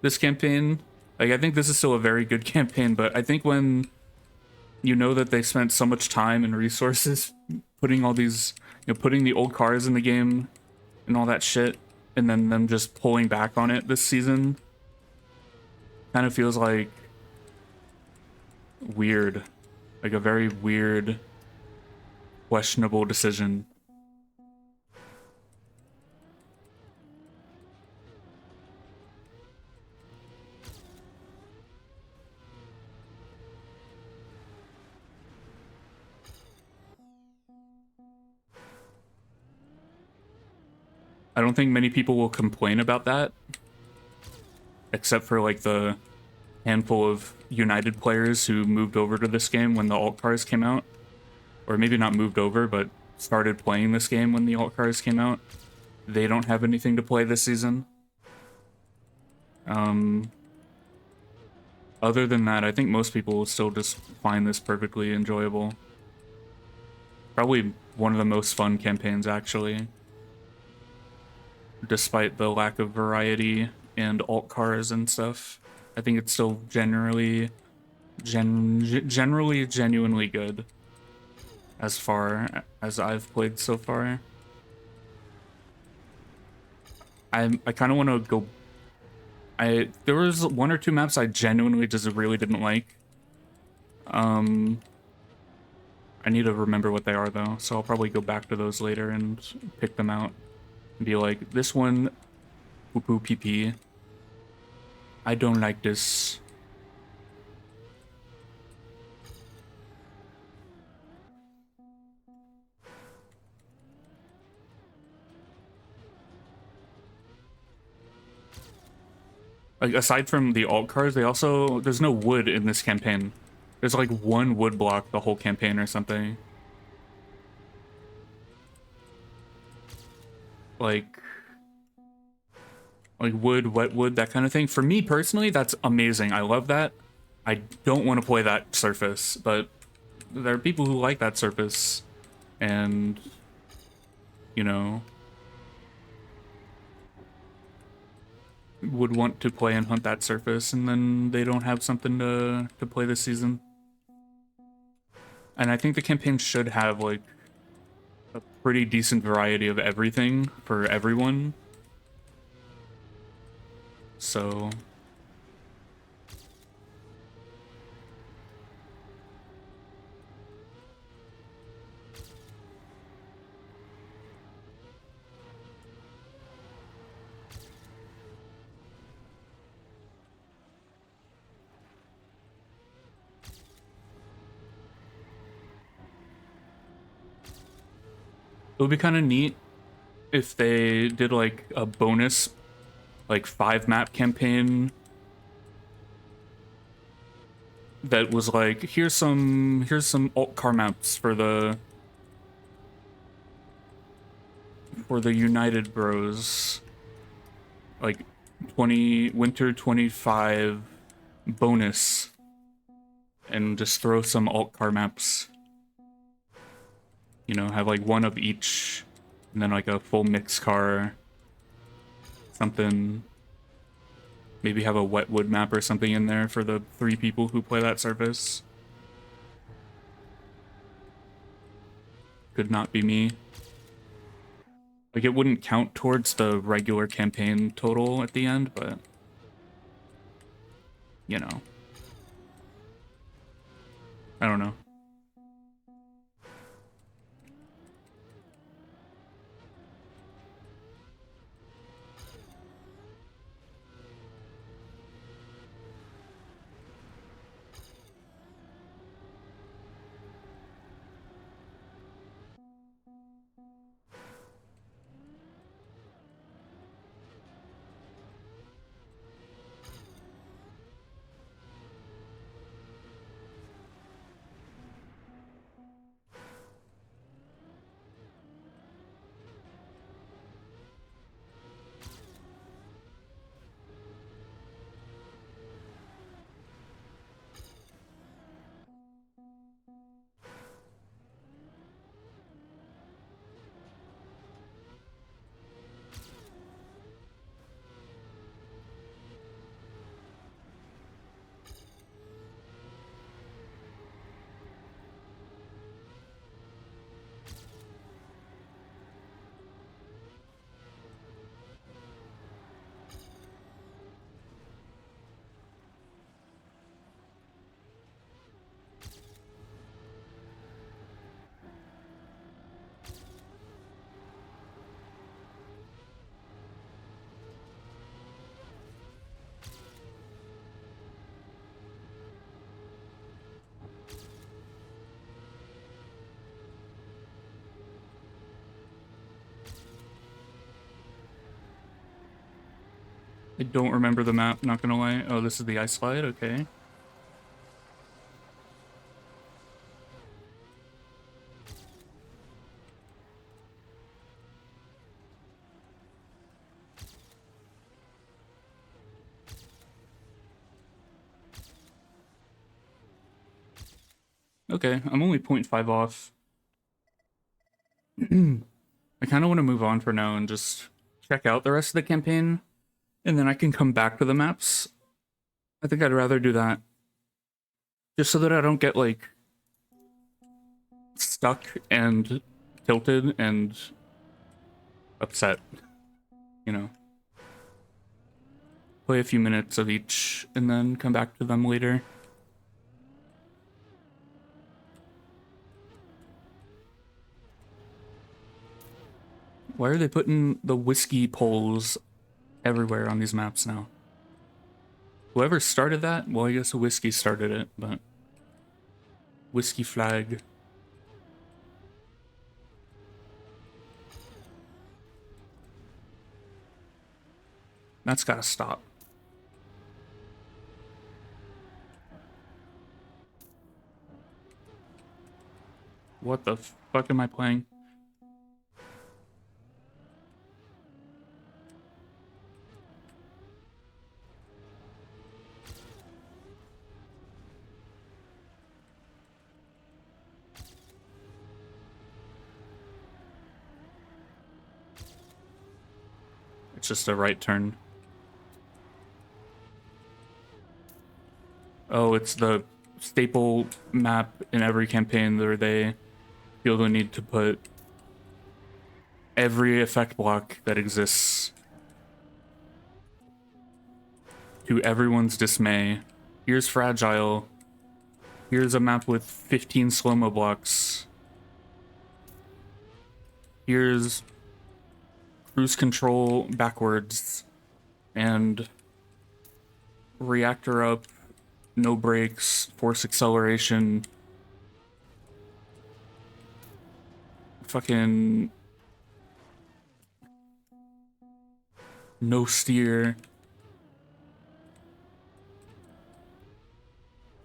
this campaign. Like, I think this is still a very good campaign, but I think when you know that they spent so much time and resources putting all these, putting the old cars in the game and all that shit, and then them just pulling back on it this season, kind of feels like weird. Like a very weird, questionable decision. I don't think many people will complain about that, except for like the handful of United players who moved over to this game when the alt cars came out. Or maybe not moved over, but started playing this game when the alt cars came out. They don't have anything to play this season. Other than that, I think most people will still just find this perfectly enjoyable. Probably one of the most fun campaigns, actually. Despite the lack of variety and alt cars and stuff. I think it's still generally genuinely good. As far as I've played so far. I kind of want to go There was one or two maps I genuinely just really didn't like. I need to remember what they are though, so I'll probably go back to those later and pick them out and be like, this one, poo poo pee pee. I don't like this. Like, aside from the alt cars, there's no wood in this campaign. There's like one wood block the whole campaign or something. Like wood, wet wood, that kind of thing. For me personally, that's amazing. I love that. I don't want to play that surface, but there are people who like that surface and, you know, would want to play and hunt that surface, and then they don't have something to play this season. And I think the campaign should have like a pretty decent variety of everything for everyone. So it would be kind of neat if they did like a bonus, like 5 map campaign that was like, here's some alt car maps for the United Bros, like 20 winter 25 bonus, and just throw some alt car maps. You know, have like one of each, and then like a full mix car, something. Maybe have a wetwood map or something in there for the 3 people who play that surface. Could not be me. Like, it wouldn't count towards the regular campaign total at the end, but, you know. I don't know. I don't remember the map, not gonna lie. Oh, this is the ice slide? Okay. Okay, I'm only 0.5 off. I kind of want to move on for now and just check out the rest of the campaign, and then I can come back to the maps. I think I'd rather do that. Just so that I don't get, like, stuck and tilted and upset, you know? play a few minutes of each and then come back to them later. Why are they putting the whiskey poles everywhere on these maps now? Whoever started that, well, I guess whiskey started it, but whiskey flag. That's gotta stop. What the fuck am I playing? It's just a right turn. Oh, it's the staple map in every campaign where they feel the need to put every effect block that exists to everyone's dismay. Here's Fragile. Here's a map with 15 slow-mo blocks. Here's cruise control backwards and reactor up, no brakes, force acceleration, fucking no steer.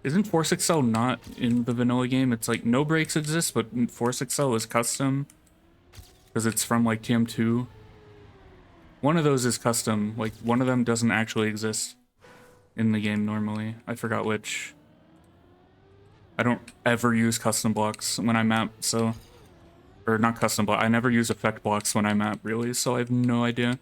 Isn't Force Excel not in the vanilla game? It's like no brakes exist, but Force Excel is custom because it's from like TM2. One of those is custom. Like one of them doesn't actually exist in the game normally. I forgot which. I don't ever use custom blocks when I map, so... Or not custom block. I never use effect blocks when I map, really, so I have no idea.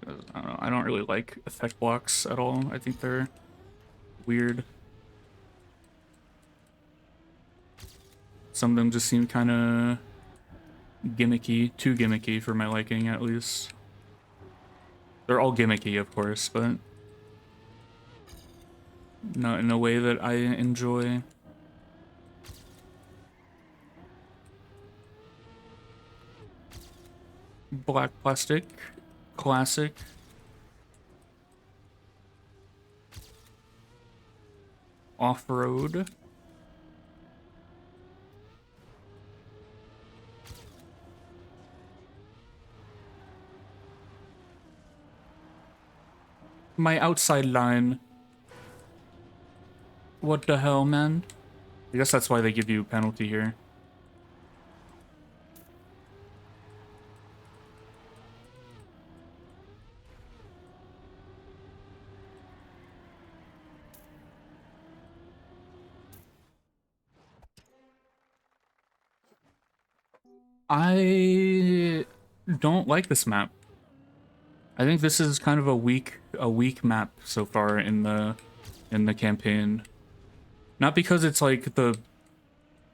I don't know. I don't really like effect blocks at all. I think they're weird. Some of them just seem kind of gimmicky. Too gimmicky for my liking, at least. They're all gimmicky, of course, but not in a way that I enjoy. Black plastic. Classic. Off-road. My outside line. What the hell, man? I guess that's why they give you penalty here. I don't like this map. I think this is kind of a weak map so far in the campaign. Not because it's like the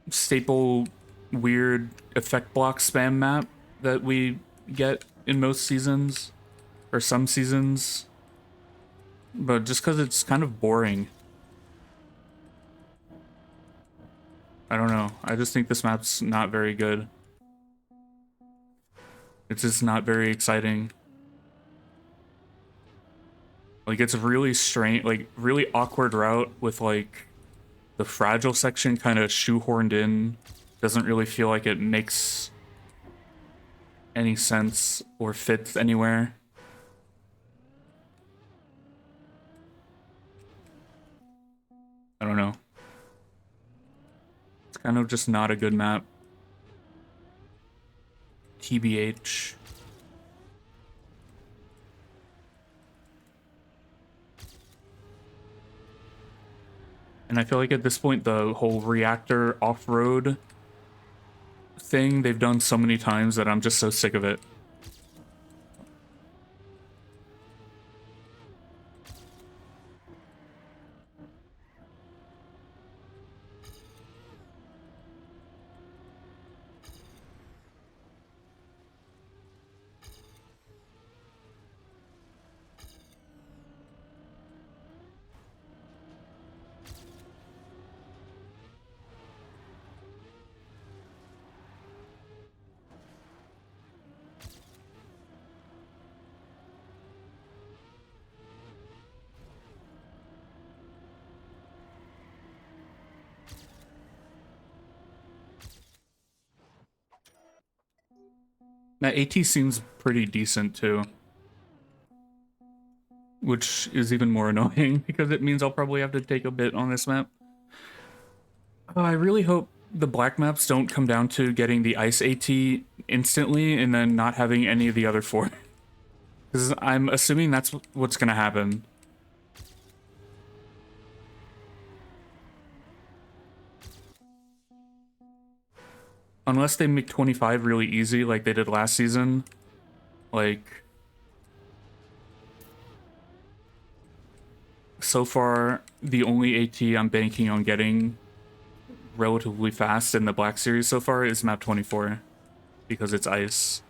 staple weird effect block spam map that we get in most seasons or some seasons, but just because it's kind of boring. I don't know. I just think this map's not very good. It's just not very exciting. Like, it's really strange, like, really awkward route with, like, the fragile section kind of shoehorned in. Doesn't really feel like it makes any sense or fits anywhere. I don't know. It's kind of just not a good map. TBH. And I feel like at this point, the whole reactor off-road thing they've done so many times that I'm just so sick of it. That AT seems pretty decent too, which is even more annoying because it means I'll probably have to take a bit on this map. I really hope the black maps don't come down to getting the ice AT instantly and then not having any of the other four. Because I'm assuming that's what's going to happen. Unless they make 25 really easy like they did last season. Like, so far, the only AT I'm banking on getting relatively fast in the Black Series so far is map 24. Because it's ice.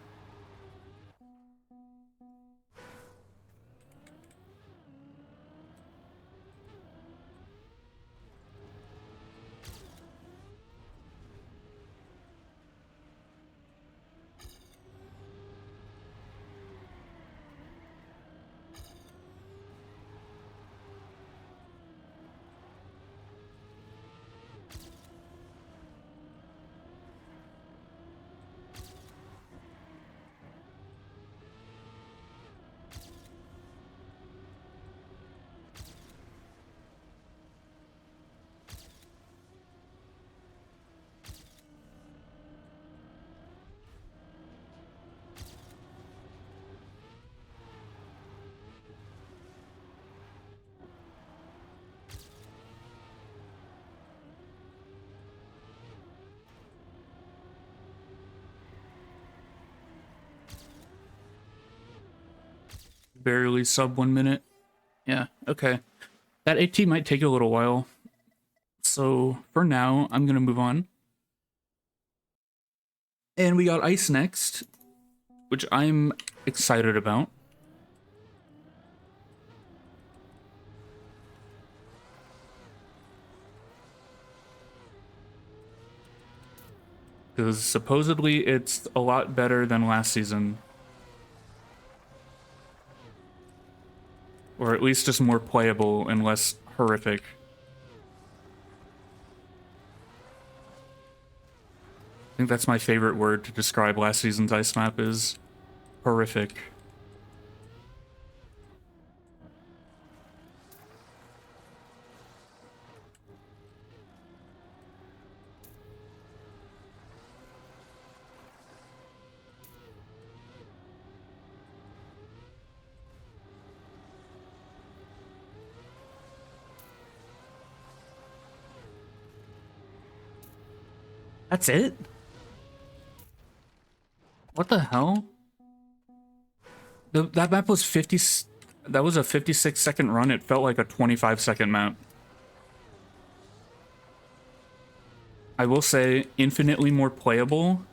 Barely sub 1 minute. Yeah, okay. That AT might take a little while. So for now, I'm going to move on. And we got ice next, which I'm excited about. Because supposedly it's a lot better than last season. Or at least just more playable and less horrific. I think that's my favorite word to describe last season's ice map is horrific. That's it? What the hell? That map was 50... That was a 56-second run. It felt like a 25-second map. I will say, infinitely more playable.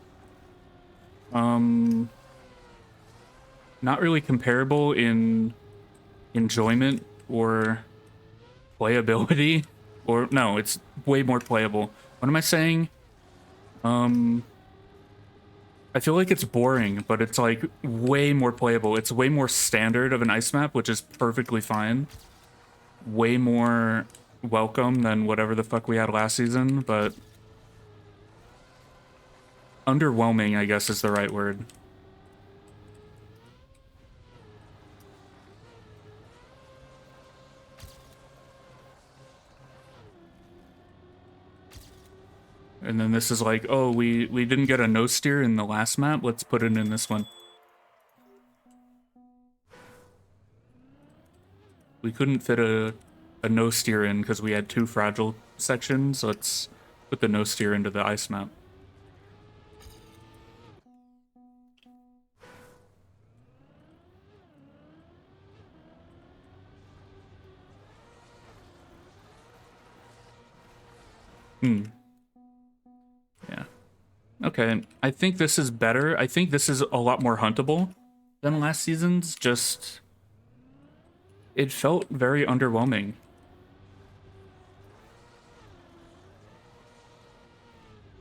Not really comparable in enjoyment or playability. Or, no, it's way more playable. What am I saying? I feel like it's boring, but it's like way more playable. It's way more standard of an ice map, which is perfectly fine. Way more welcome than whatever the fuck we had last season, but underwhelming, I guess, is the right word. And then this is like, oh, we didn't get a no steer in the last map. Let's put it in this one. We couldn't fit a no steer in because we had two fragile sections. Let's put the no steer into the ice map. Yeah. Okay, I think this is better. I think this is a lot more huntable than last season's. Just, it felt very underwhelming.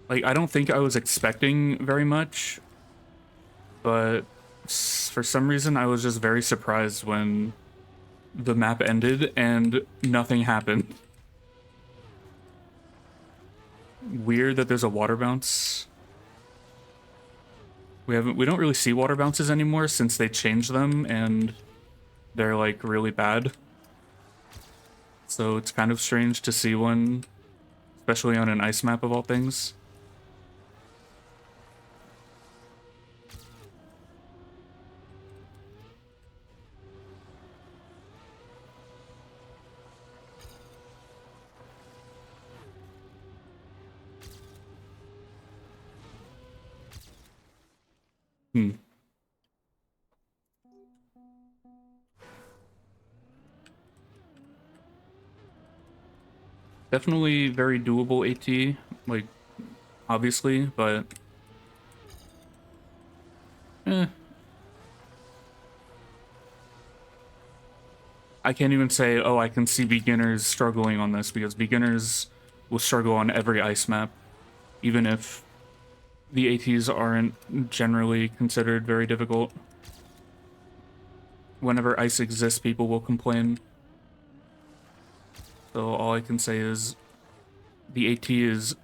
Like, I don't think I was expecting very much, but for some reason I was just very surprised when the map ended and nothing happened. Weird that there's a water bounce. We don't really see water bounces anymore since they changed them and they're like really bad. So it's kind of strange to see one, especially on an ice map of all things. Hmm. Definitely very doable AT, like, obviously, but eh. I can't even say, oh, I can see beginners struggling on this, because beginners will struggle on every ice map, even if the ATs aren't generally considered very difficult. Whenever ice exists, people will complain. So all I can say is the AT is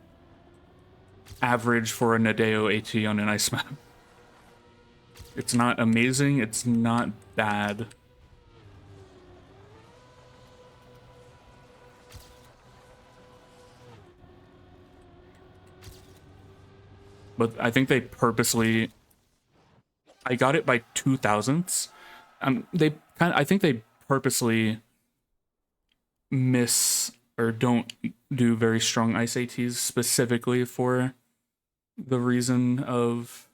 average for a Nadeo AT on an ice map. It's not amazing, it's not bad. But I think they purposely... I got it by 2 thousandths. I think they purposely miss or don't do very strong ice ATs specifically for the reason of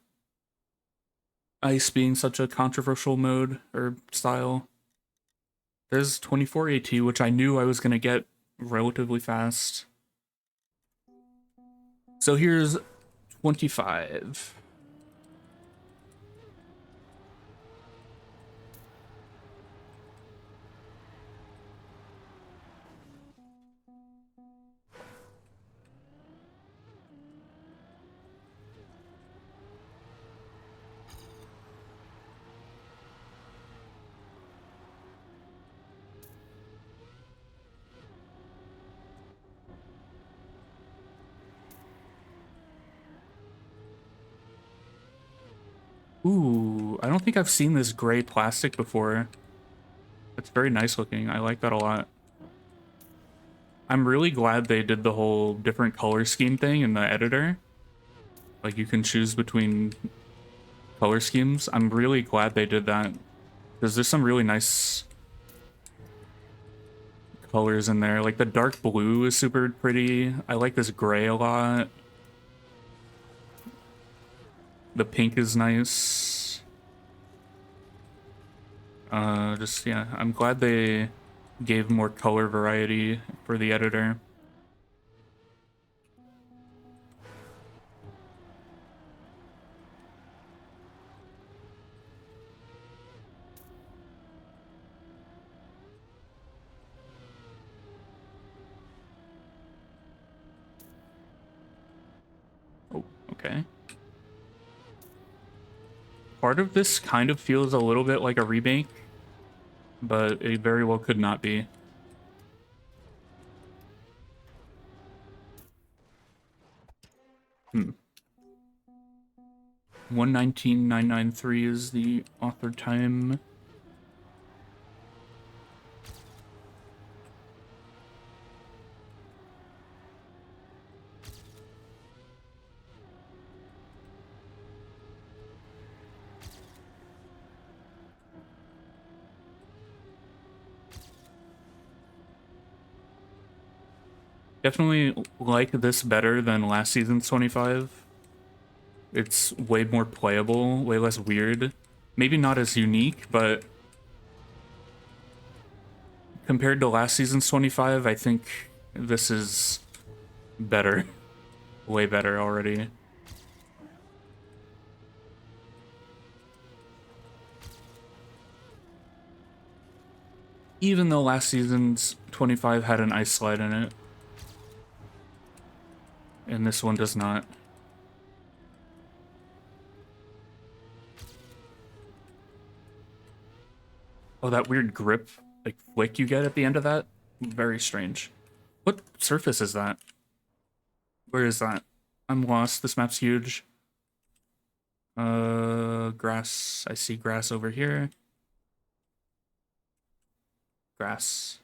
ice being such a controversial mode or style. There's 24 AT, which I knew I was going to get relatively fast. So here's 25. Ooh, I don't think I've seen this gray plastic before. It's very nice looking. I like that a lot. I'm really glad they did the whole different color scheme thing in the editor. Like, you can choose between color schemes. I'm really glad they did that, because there's some really nice colors in there. Like, the dark blue is super pretty. I like this gray a lot. The pink is nice. Just, yeah, I'm glad they gave more color variety for the editor. Oh, okay. Part of this kind of feels a little bit like a remake, but it very well could not be. Hmm. 119,993 is the author time. Definitely like this better than last season's 25. It's way more playable, way less weird. Maybe not as unique, but compared to last season's 25, I think this is better. Way better already. Even though last season's 25 had an ice slide in it. And this one does not. Oh, that weird grip, like, flick you get at the end of that? Very strange. What surface is that? Where is that? I'm lost. This map's huge. Grass. I see grass over here. Grass.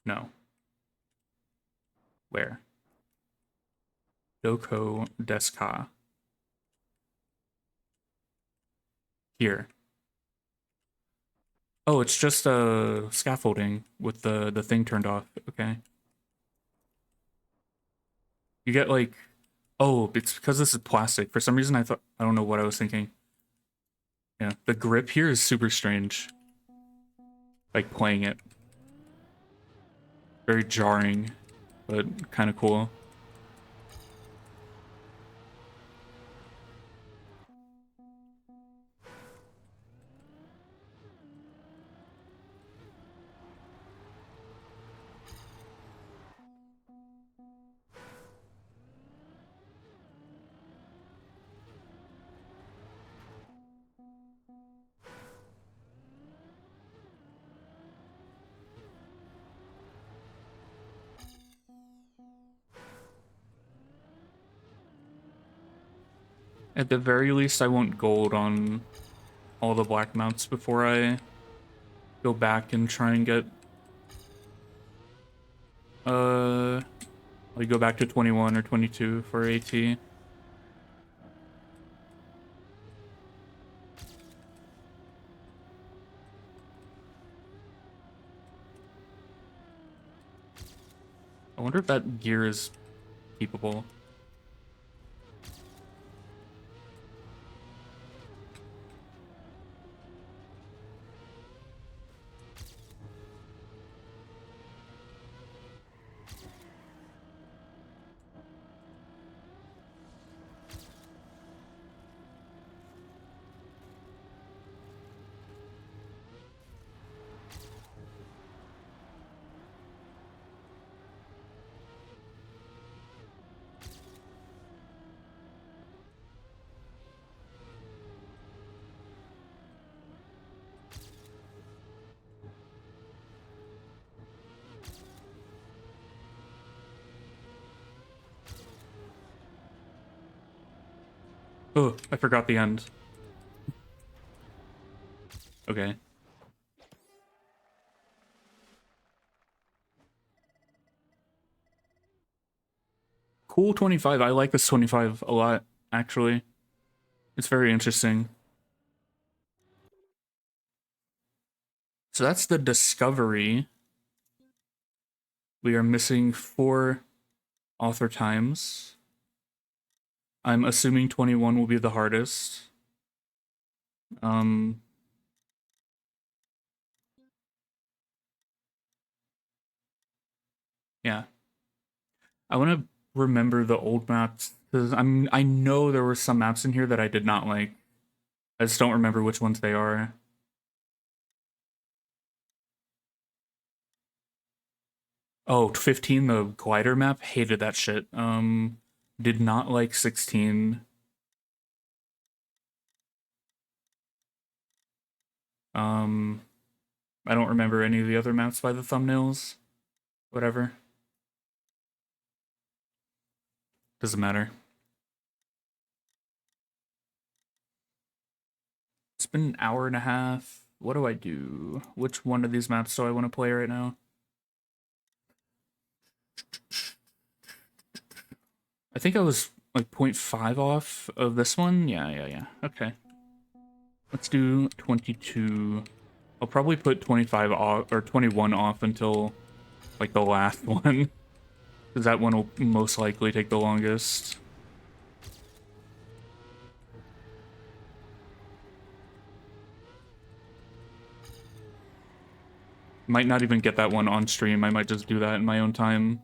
No. Where? Doko deska. Here. Oh, it's just scaffolding with the thing turned off. Okay. You get like, oh, it's because this is plastic. For some reason, I don't know what I was thinking. Yeah, the grip here is super strange. Like playing it. Very jarring, but kind of cool. At the very least, I want gold on all the black mounts before I go back and try and get like go back to 21 or 22 for AT. I wonder if that gear is keepable. Oh, I forgot the end. Okay. Cool 25. I like this 25 a lot, actually. It's very interesting. So that's the discovery. We are missing 4 author times. I'm assuming 21 will be the hardest. Um, yeah. I want to remember the old maps because I know there were some maps in here that I did not like. I just don't remember which ones they are. Oh, 15, the glider map, hated that shit. Did not like 16. Um, I don't remember any of the other maps by the thumbnails. Whatever. Doesn't matter. It's been an hour and a half. What do I do? Which one of these maps do I want to play right now? I think I was like 0.5 off of this one. Yeah. Okay. Let's do 22. I'll probably put 25 off or 21 off until like the last one. Because that one will most likely take the longest. Might not even get that one on stream. I might just do that in my own time.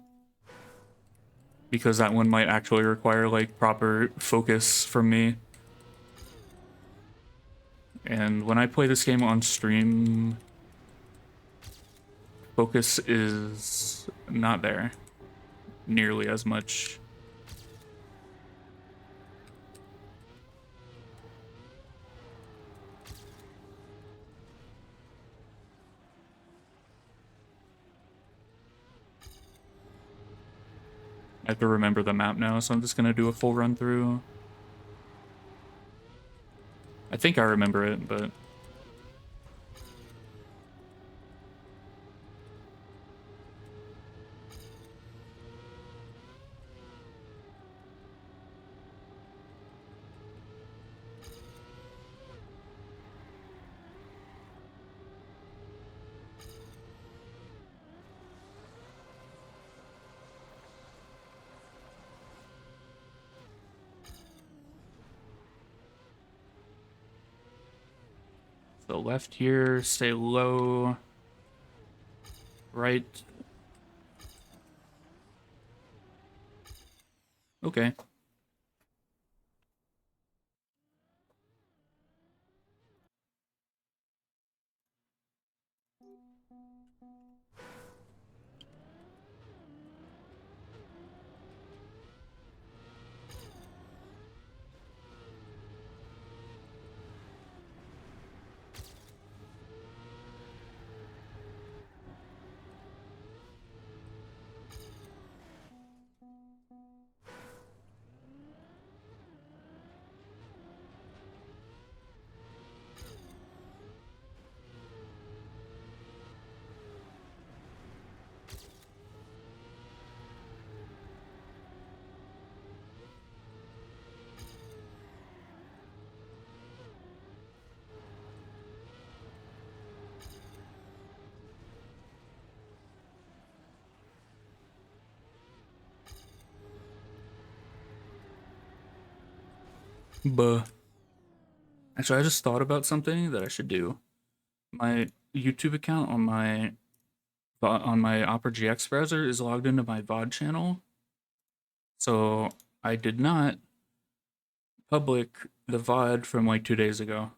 Because that one might actually require like proper focus from me. And when I play this game on stream, focus is not there nearly as much. I have to remember the map now, so I'm just gonna do a full run through. I think I remember it, but... So left here, stay low. Right. Okay. Buh. Actually, I just thought about something that I should do. My YouTube account on my Opera GX browser is logged into my VOD channel. So I did not public the VOD from like 2 days ago.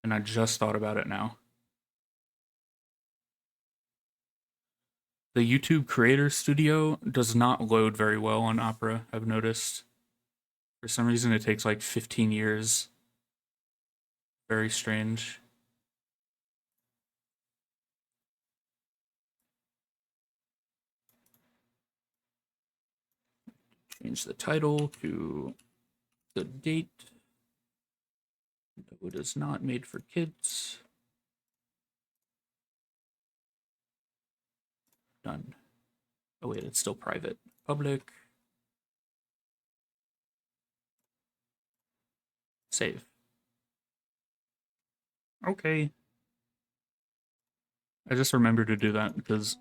And I just thought about it now. The YouTube Creator Studio does not load very well on Opera, I've noticed. For some reason, it takes like 15 years. Very strange. Change the title to the date. It is not made for kids. Done. Oh wait, it's still private. Public. Save. Okay. I just remembered to do that because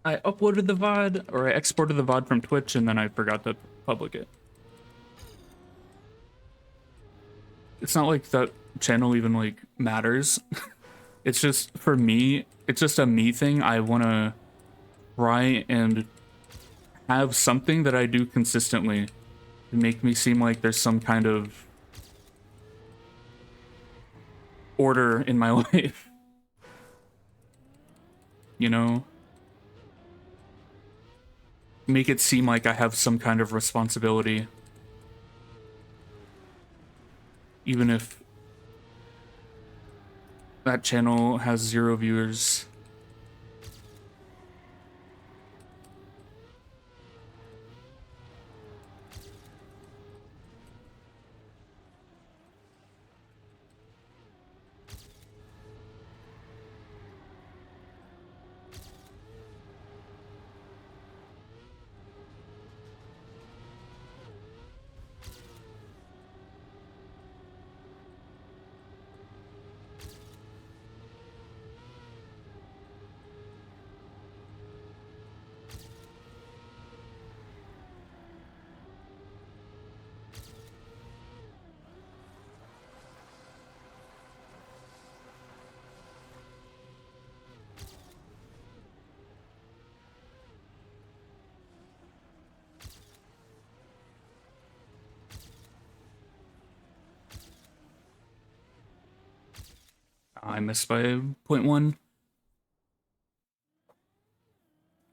I uploaded the VOD, or I exported the VOD from Twitch, and then I forgot to public it. It's not like that channel even like matters. It's just, for me, it's just a me thing. I want to try and have something that I do consistently to make me seem like there's some kind of order in my life. You know? Make it seem like I have some kind of responsibility. Even if that channel has 0 viewers. I missed by 0.1.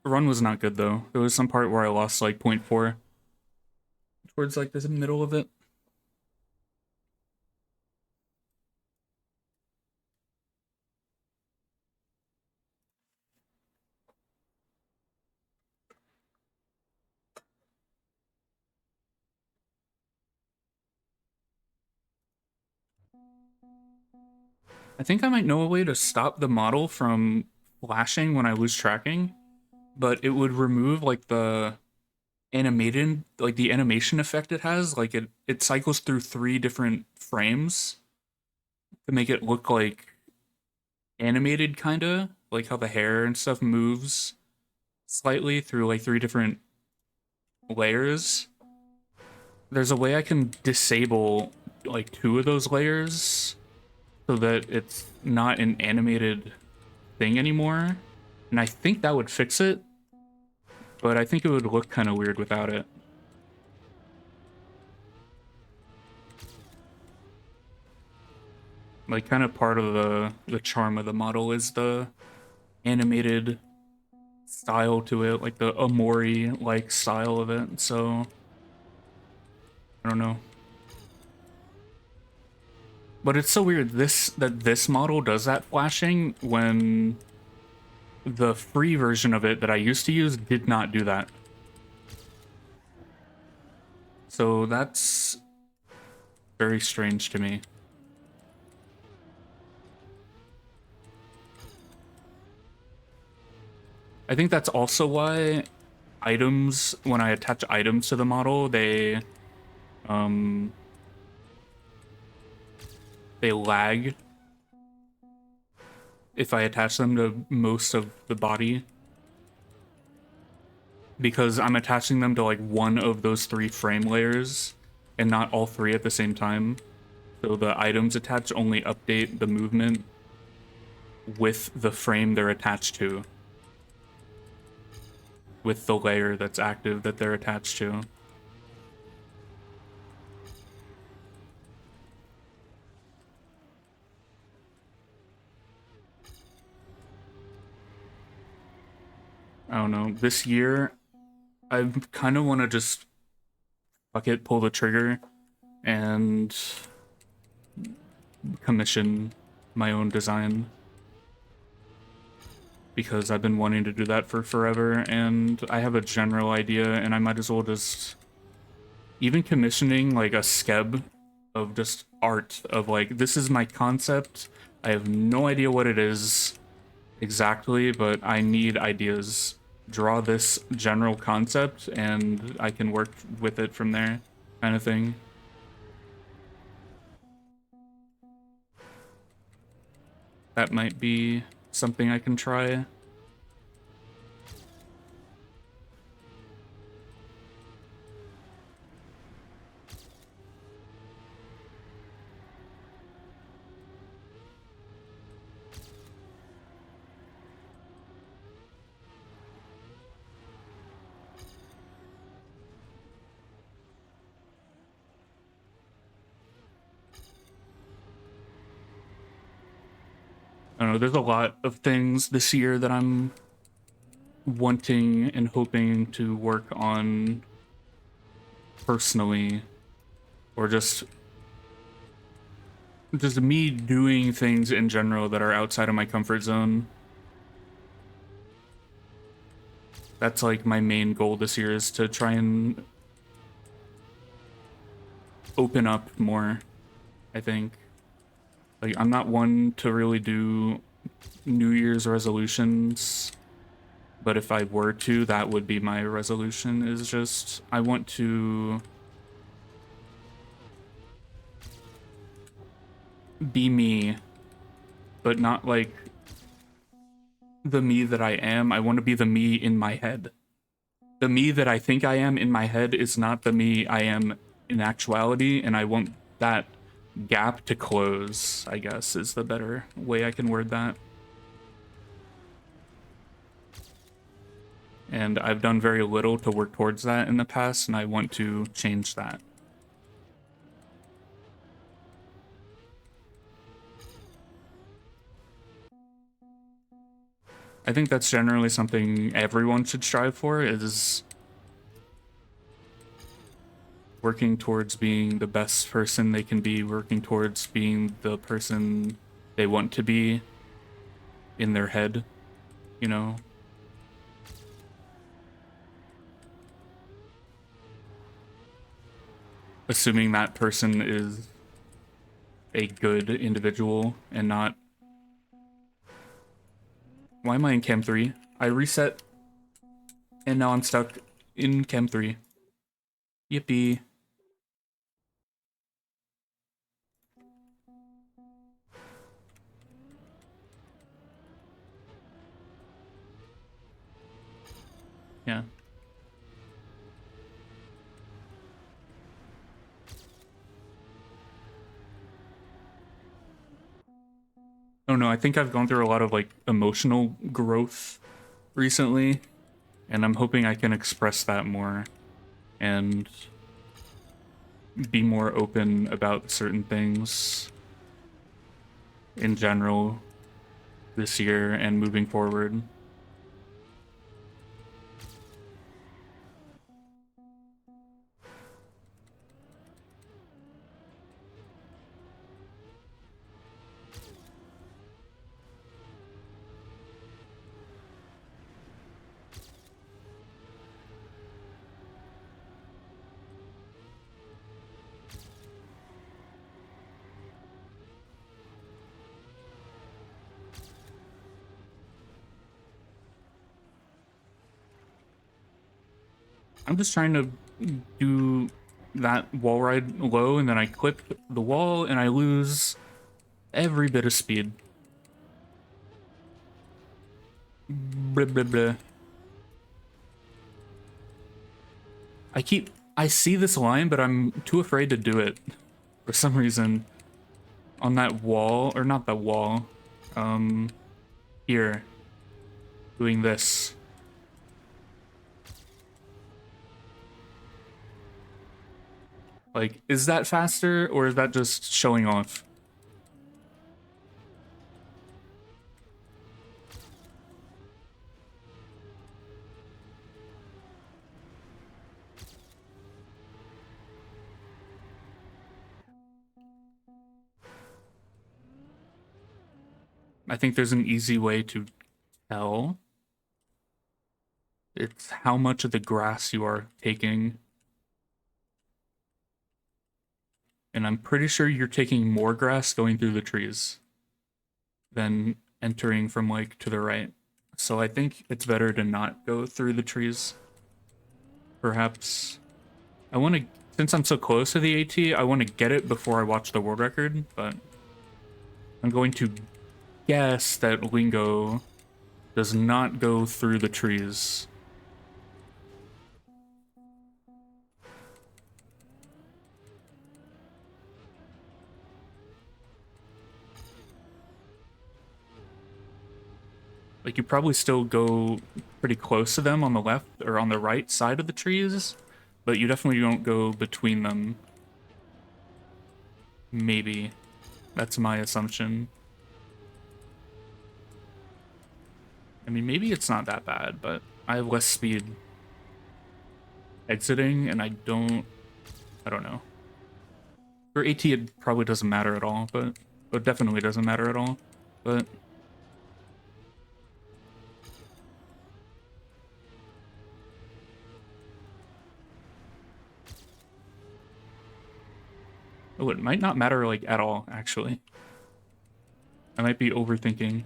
The run was not good though. There was some part where I lost like 0.4 towards like the middle of it. I think I might know a way to stop the model from flashing when I lose tracking, but it would remove like the animated, like the animation effect it has. Like it cycles through 3 different frames to make it look like animated, kinda like how the hair and stuff moves slightly through like 3 different layers. There's a way I can disable like 2 of those layers so that it's not an animated thing anymore. And I think that would fix it, but I think it would look kind of weird without it. Like kind of part of the charm of the model is the animated style to it, like the Amori like style of it. So I don't know. But it's so weird this model does that flashing when the free version of it that I used to use did not do that. So that's very strange to me. I think that's also why items, when I attach items to the model, um they lag if I attach them to most of the body, because I'm attaching them to like one of those 3 frame layers and not all 3 at the same time. So the items attached only update the movement with the frame they're attached to, with the layer that's active that they're attached to. I don't know. This year, I kind of want to just fuck it, pull the trigger, and commission my own design, because I've been wanting to do that for forever, and I have a general idea, and I might as well just even commissioning like a skeb of just art of like, this is my concept. I have no idea what it is exactly, but I need ideas. Draw this general concept and I can work with it from there, kind of thing. That might be something I can try. I don't know, there's a lot of things this year that I'm wanting and hoping to work on personally, or just me doing things in general that are outside of my comfort zone. That's like my main goal this year, is to try and open up more, I think. Like, I'm not one to really do New Year's resolutions, but if I were to, that would be my resolution, is just, I want to be me, but not like the me that I am. I want to be the me in my head. The me that I think I am in my head is not the me I am in actuality, and I want that gap to close, I guess, is the better way I can word that. And I've done very little to work towards that in the past, and I want to change that. I think that's generally something everyone should strive for, is working towards being the best person they can be, working towards being the person they want to be in their head, you know? Assuming that person is a good individual and not Why am I in Cam 3? I reset, and now I'm stuck in Cam 3. Yippee. Yeah. Oh no, I think I've gone through a lot of like emotional growth recently, and I'm hoping I can express that more and be more open about certain things in general this year and moving forward. I'm just trying to do that wall ride low, and then I clip the wall and I lose every bit of speed. Blah, blah, blah. I see this line, but I'm too afraid to do it for some reason. On that wall, or not that wall, here, doing this. Like, is that faster, or is that just showing off? I think there's an easy way to tell. It's how much of the grass you are taking. And I'm pretty sure you're taking more grass going through the trees than entering from like to the right. So I think it's better to not go through the trees. Perhaps I want to, since I'm so close to the AT, I want to get it before I watch the world record, but I'm going to guess that Lingo does not go through the trees. Like, you probably still go pretty close to them on the left or on the right side of the trees, but you definitely don't go between them. Maybe. That's my assumption. I mean, maybe it's not that bad, but I have less speed exiting, and I don't know. For AT, it probably doesn't matter at all, but it definitely doesn't matter at all. But oh, it might not matter like at all, actually. I might be overthinking.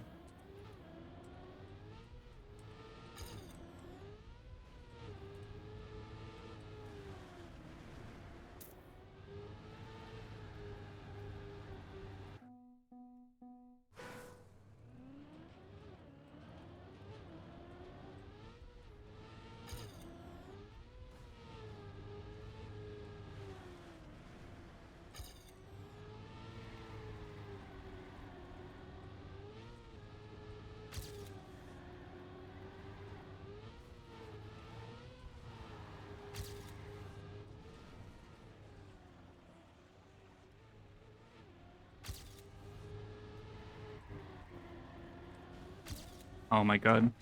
Oh my god.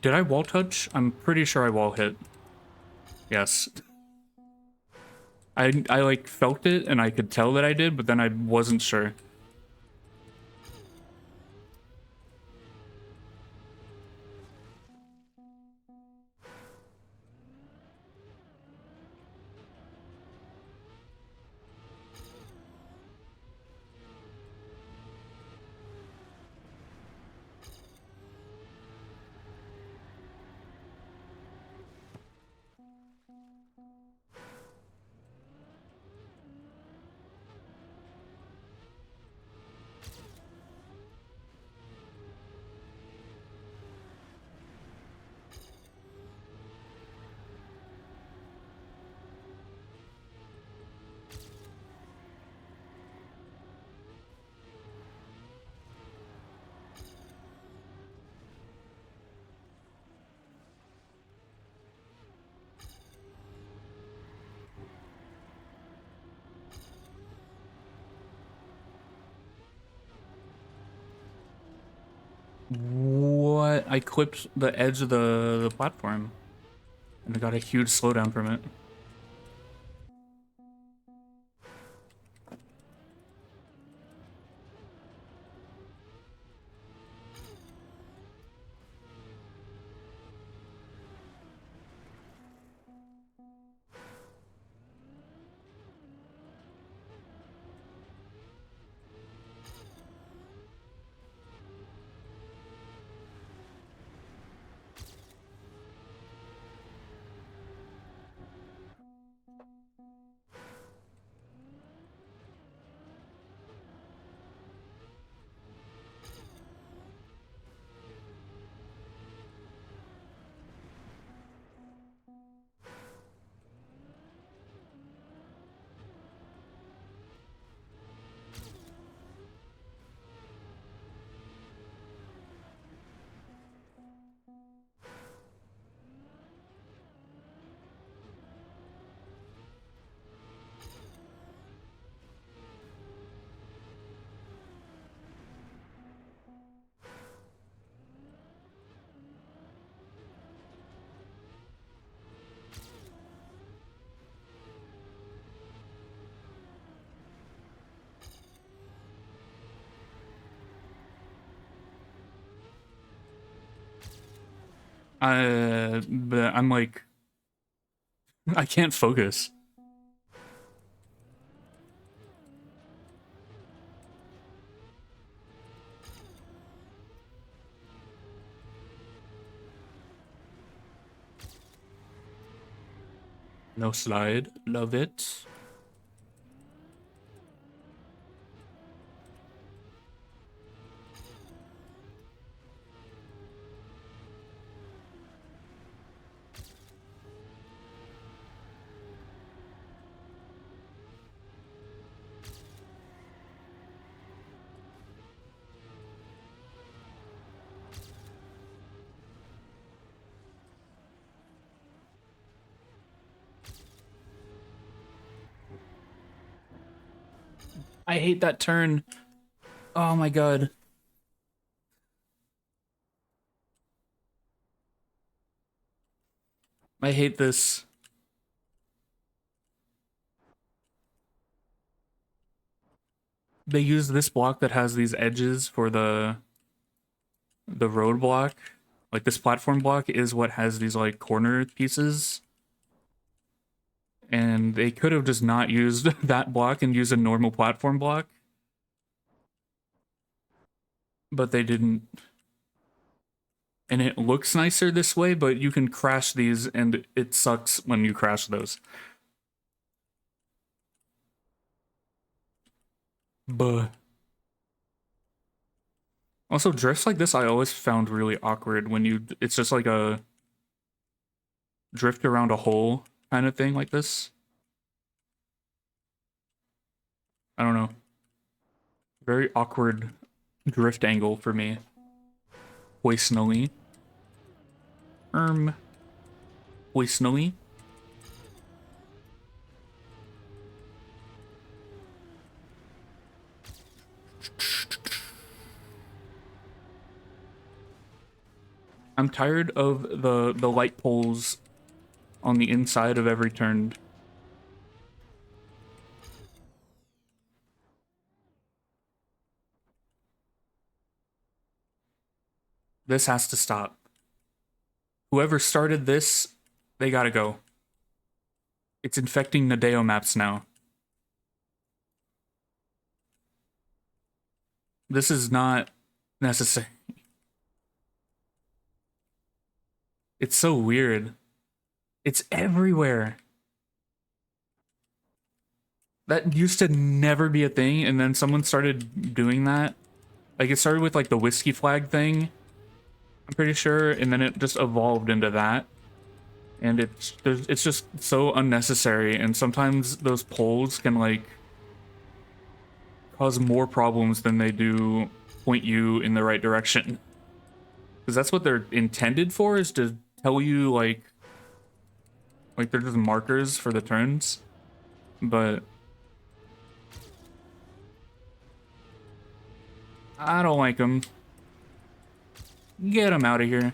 Did I wall touch? I'm pretty sure I wall hit. Yes. I like felt it and I could tell that I did, but then I wasn't sure. What? I clipped the edge of the platform and I got a huge slowdown from it. But I'm like, I can't focus. No slide. Love it. I hate that turn. Oh my god. I hate this. They use this block that has these edges for the road block. Like this platform block is what has these like corner pieces. And they could have just not used that block and used a normal platform block. But they didn't. And it looks nicer this way, but you can crash these and it sucks when you crash those. Buh. Also, drifts like this I always found really awkward when it's just like a drift around a hole kind of thing like this. I don't know. Very awkward drift angle for me. Poisonally. Poisonally. I'm tired of the light poles on the inside of every turn. This has to stop. Whoever started this, they gotta go. It's infecting Nadeo maps now. This is not necessary. It's so weird. It's everywhere. That used to never be a thing, and then someone started doing that. Like, it started with, like, the whiskey flag thing, I'm pretty sure, and then it just evolved into that. And it's just so unnecessary, and sometimes those polls can, like, cause more problems than they do point you in the right direction. Because that's what they're intended for, is to tell you, like they're just markers for the turns. But I don't like them. Get them out of here.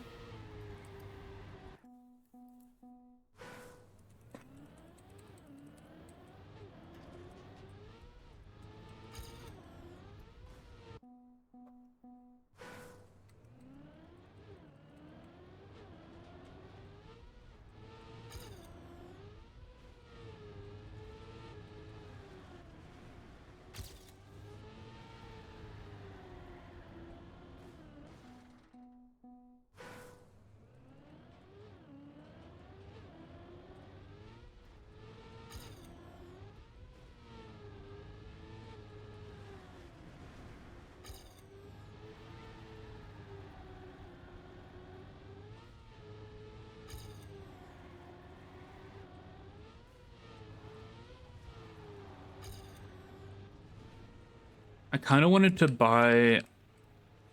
I kind of wanted to buy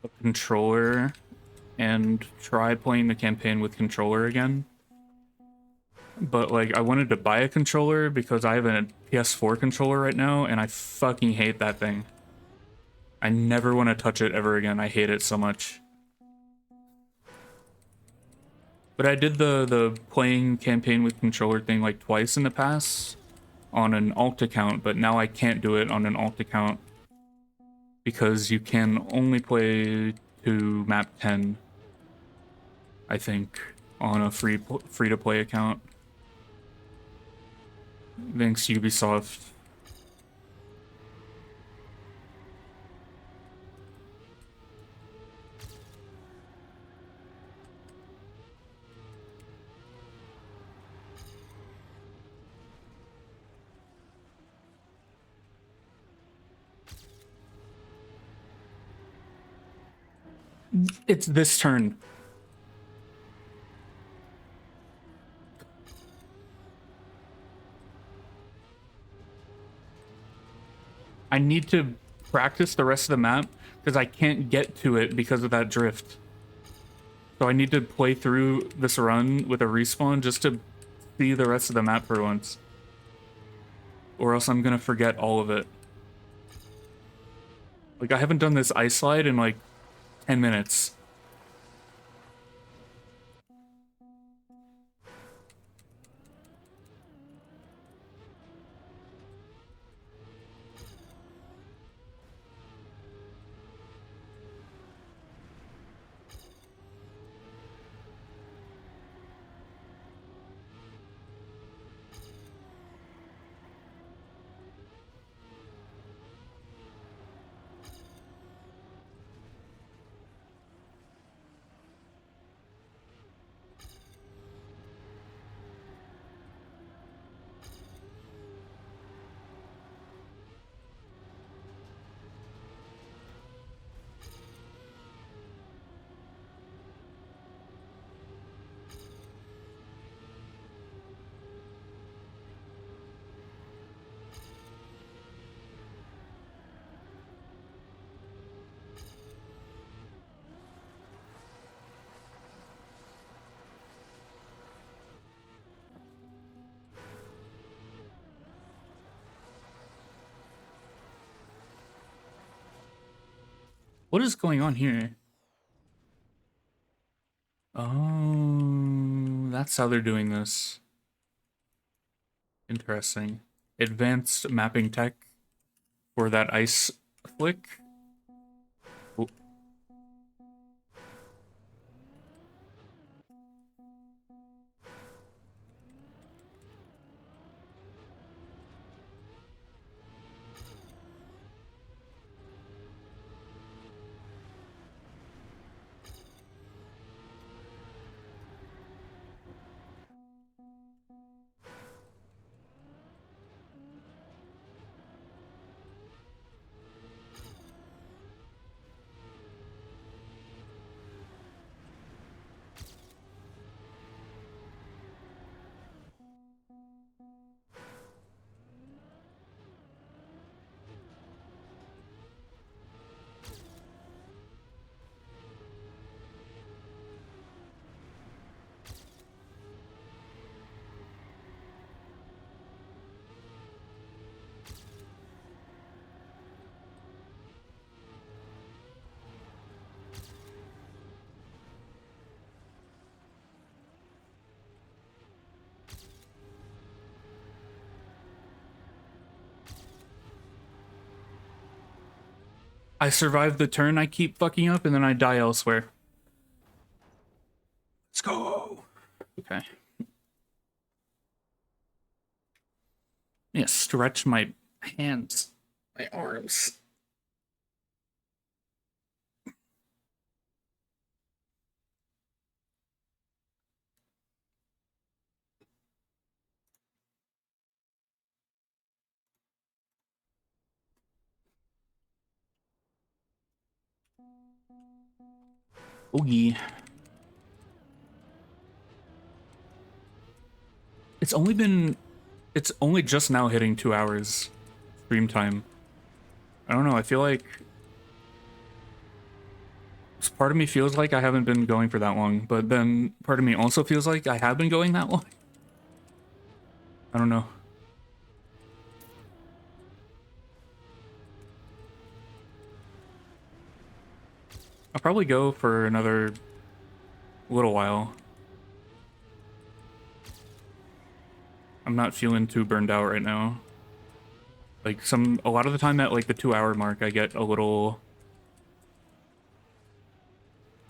a controller and try playing the campaign with controller again. But, like, I wanted to buy a controller because I have a PS4 controller right now, and I fucking hate that thing. I never want to touch it ever again. I hate it so much. But I did the playing campaign with controller thing, like, twice in the past on an alt account, but now I can't do it on an alt account because you can only play to map 10, I think, on a free to play account. Thanks, Ubisoft. It's this turn. I need to practice the rest of the map because I can't get to it because of that drift. So I need to play through this run with a respawn just to see the rest of the map for once. Or else I'm gonna forget all of it. Like, I haven't done this ice slide in like 10 minutes. What is going on here? that's how they're doing this. Interesting. Advanced mapping tech for that ice flick. Ooh. I survive the turn I keep fucking up and then I die elsewhere. Let's go. Okay. Yeah, stretch my hands, my arms. Oogie. It's only just now hitting 2 hours stream time. I don't know, I feel like part of me feels like I haven't been going for that long, but then part of me also feels like I have been going that long. I don't know. I'll probably go for another little while. I'm not feeling too burned out right now. Like a lot of the time at like the 2 hour mark, I get a little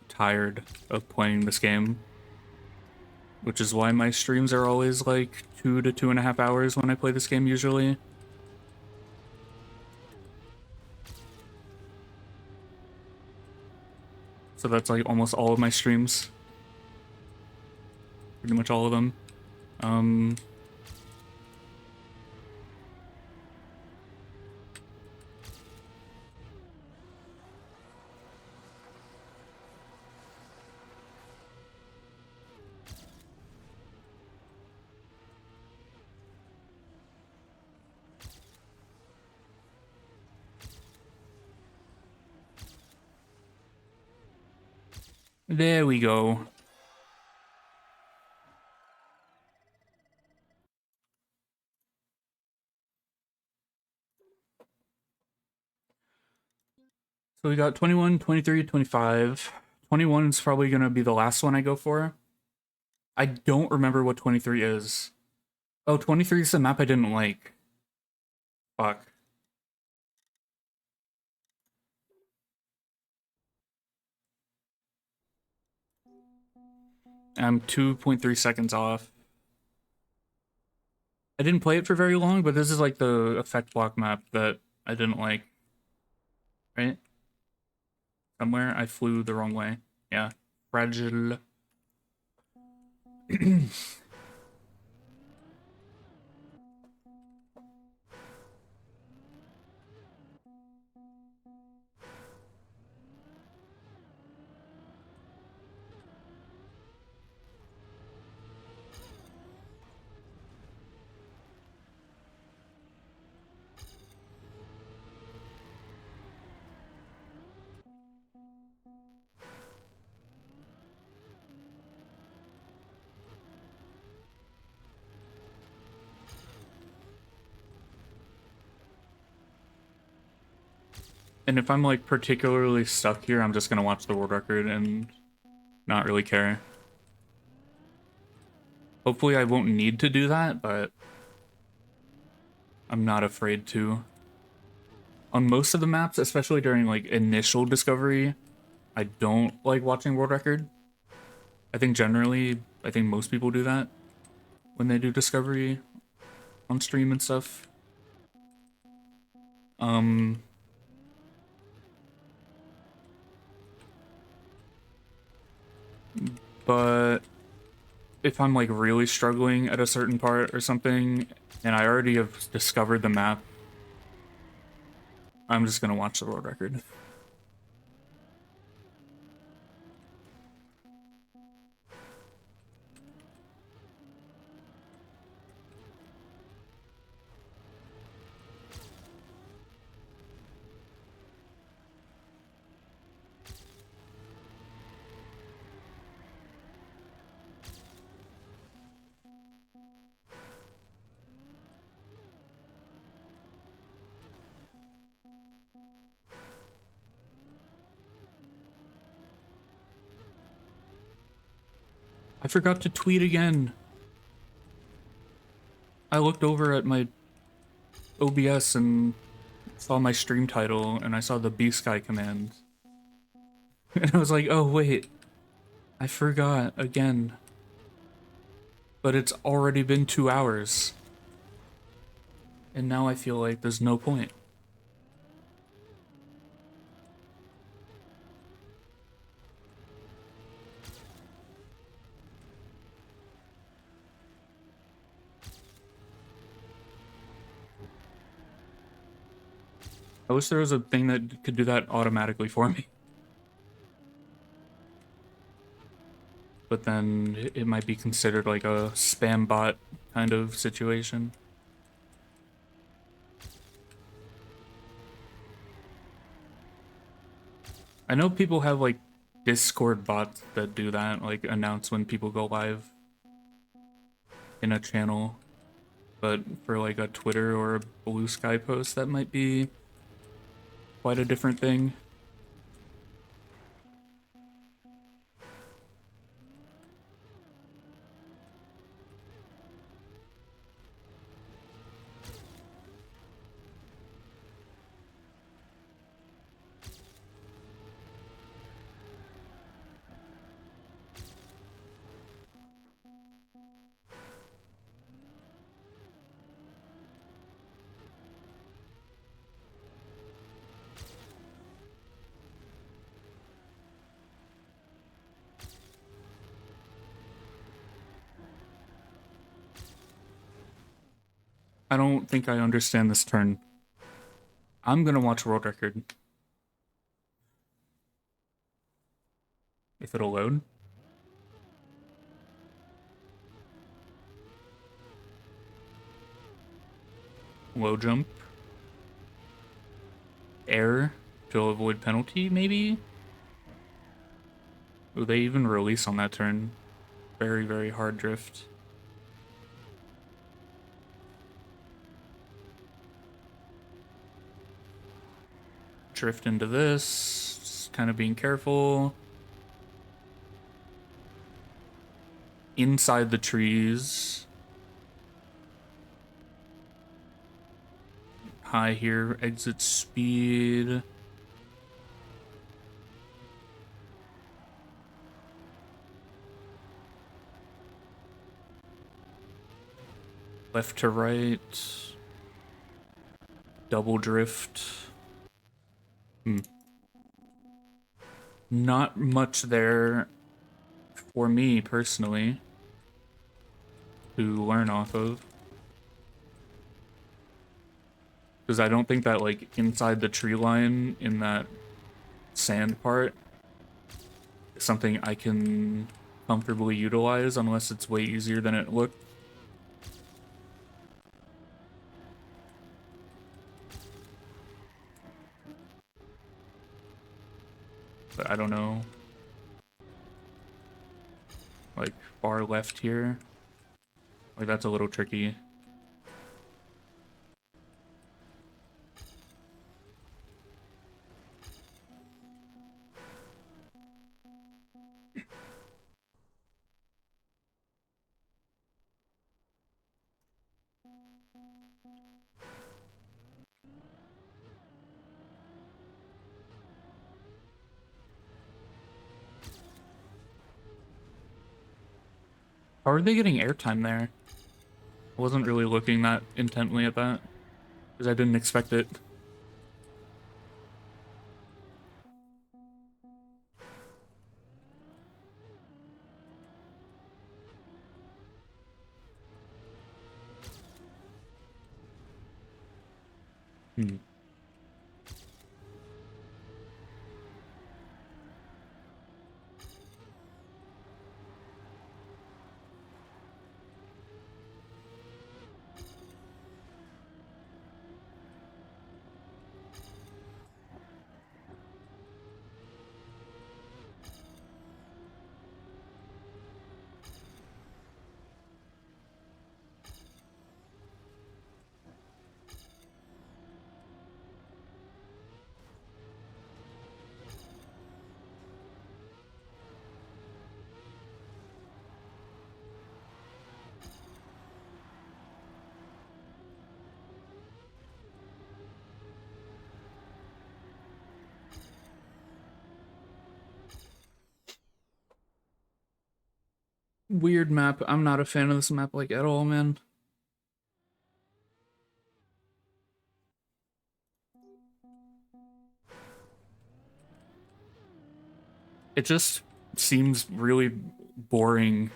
tired of playing this game, which is why my streams are always like 2 to 2.5 hours when I play this game usually. So that's like almost all of my streams. Pretty much all of them. There we go. So we got 21, 23, 25. 21 is probably going to be the last one I go for. I don't remember what 23 is. Oh, 23 is the map I didn't like. Fuck. I'm 2.3 seconds off. I didn't play it for very long, but this is like the effect block map that I didn't like. Right? Somewhere I flew the wrong way. Yeah. Fragile. And if I'm like particularly stuck here, I'm just gonna watch the world record and not really care. Hopefully I won't need to do that, but I'm not afraid to. On most of the maps, especially during like initial discovery, I don't like watching world record. I think most people do that when they do discovery on stream and stuff. Um, but if I'm like really struggling at a certain part or something, and I already have discovered the map, I'm just gonna watch the world record. I forgot to tweet again. I looked over at my OBS and saw my stream title, and I saw the B-Sky command. And I was like, oh wait, I forgot again. But it's already been 2 hours. And now I feel like there's no point. I wish there was a thing that could do that automatically for me. But then it might be considered like a spam bot kind of situation. I know people have like Discord bots that do that, like announce when people go live in a channel. But for like a Twitter or a Blue Sky post, that might be quite a different thing. I don't think I understand this turn. I'm gonna watch world record. If it'll load. Low jump. Air to avoid penalty, maybe? Oh, they even release on that turn. Very, very hard drift. Drift into this. Just kind of being careful. Inside the trees. High here, exit speed. Left to right. Double drift. Not much there for me personally to learn off of. Because I don't think that like inside the tree line in that sand part is something I can comfortably utilize unless it's way easier than it looked. But I don't know. Like far left here. Like that's a little tricky. How are they getting airtime there? I wasn't really looking that intently at that because I didn't expect it. Hmm. Weird map. I'm not a fan of this map like at all, man. It just seems really boring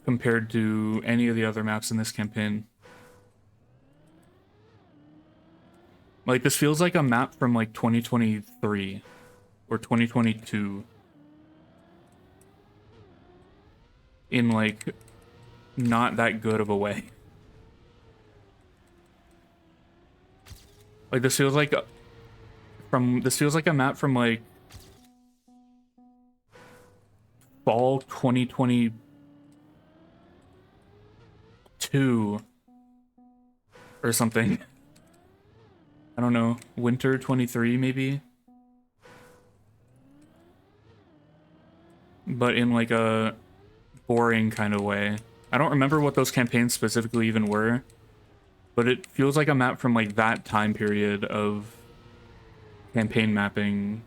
compared to any of the other maps in this campaign. Like, this feels like a map from, like, 2023 or 2022 in, like, not that good of a way. Like, this feels like a map from, like, fall 2022 or something. I don't know, winter 23 maybe? But in, like, a boring kind of way. I don't remember what those campaigns specifically even were, but it feels like a map from, like, that time period of campaign mapping.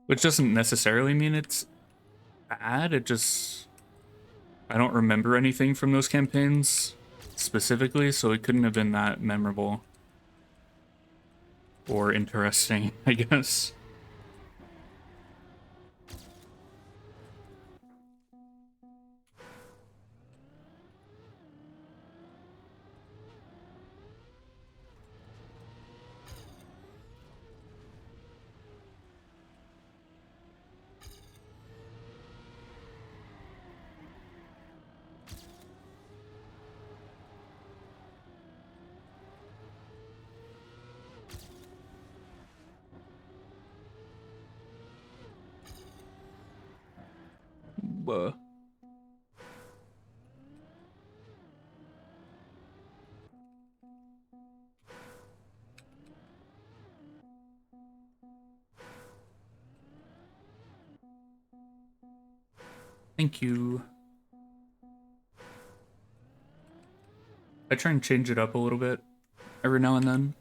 Which doesn't necessarily mean it's bad, it just... I don't remember anything from those campaigns specifically, so it couldn't have been that memorable. Or interesting, I guess. Buh. Thank you. I try and change it up a little bit every now and then.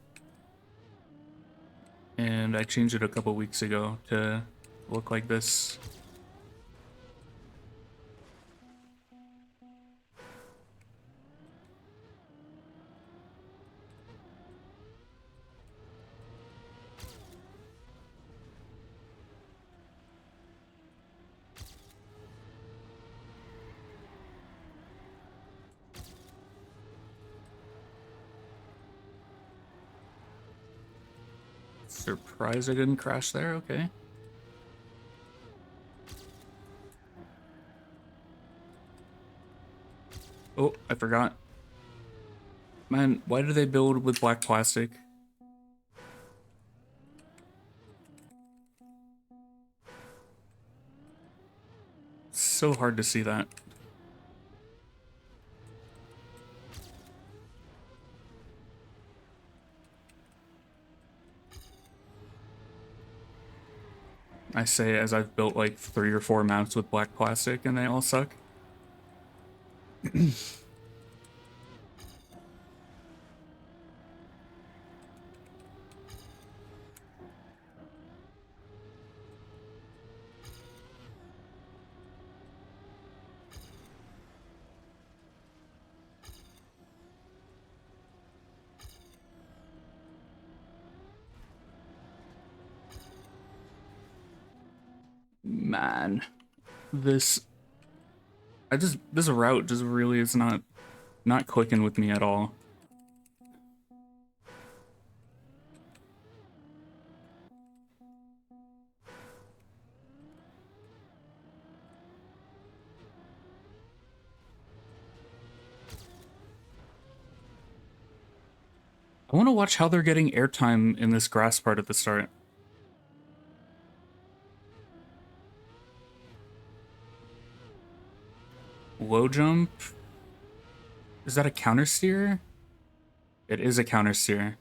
And I changed it a couple weeks ago to look like this. Surprised I didn't crash there, okay. Oh, I forgot. Man, why do they build with black plastic? so hard to see that. I say as I've built like 3 or 4 maps with black plastic and they all suck. Man, this this route just really is not clicking with me at all. I want to watch how they're getting airtime in this grass part at the start. Low jump? Is that a counter steer? It is a counter steer.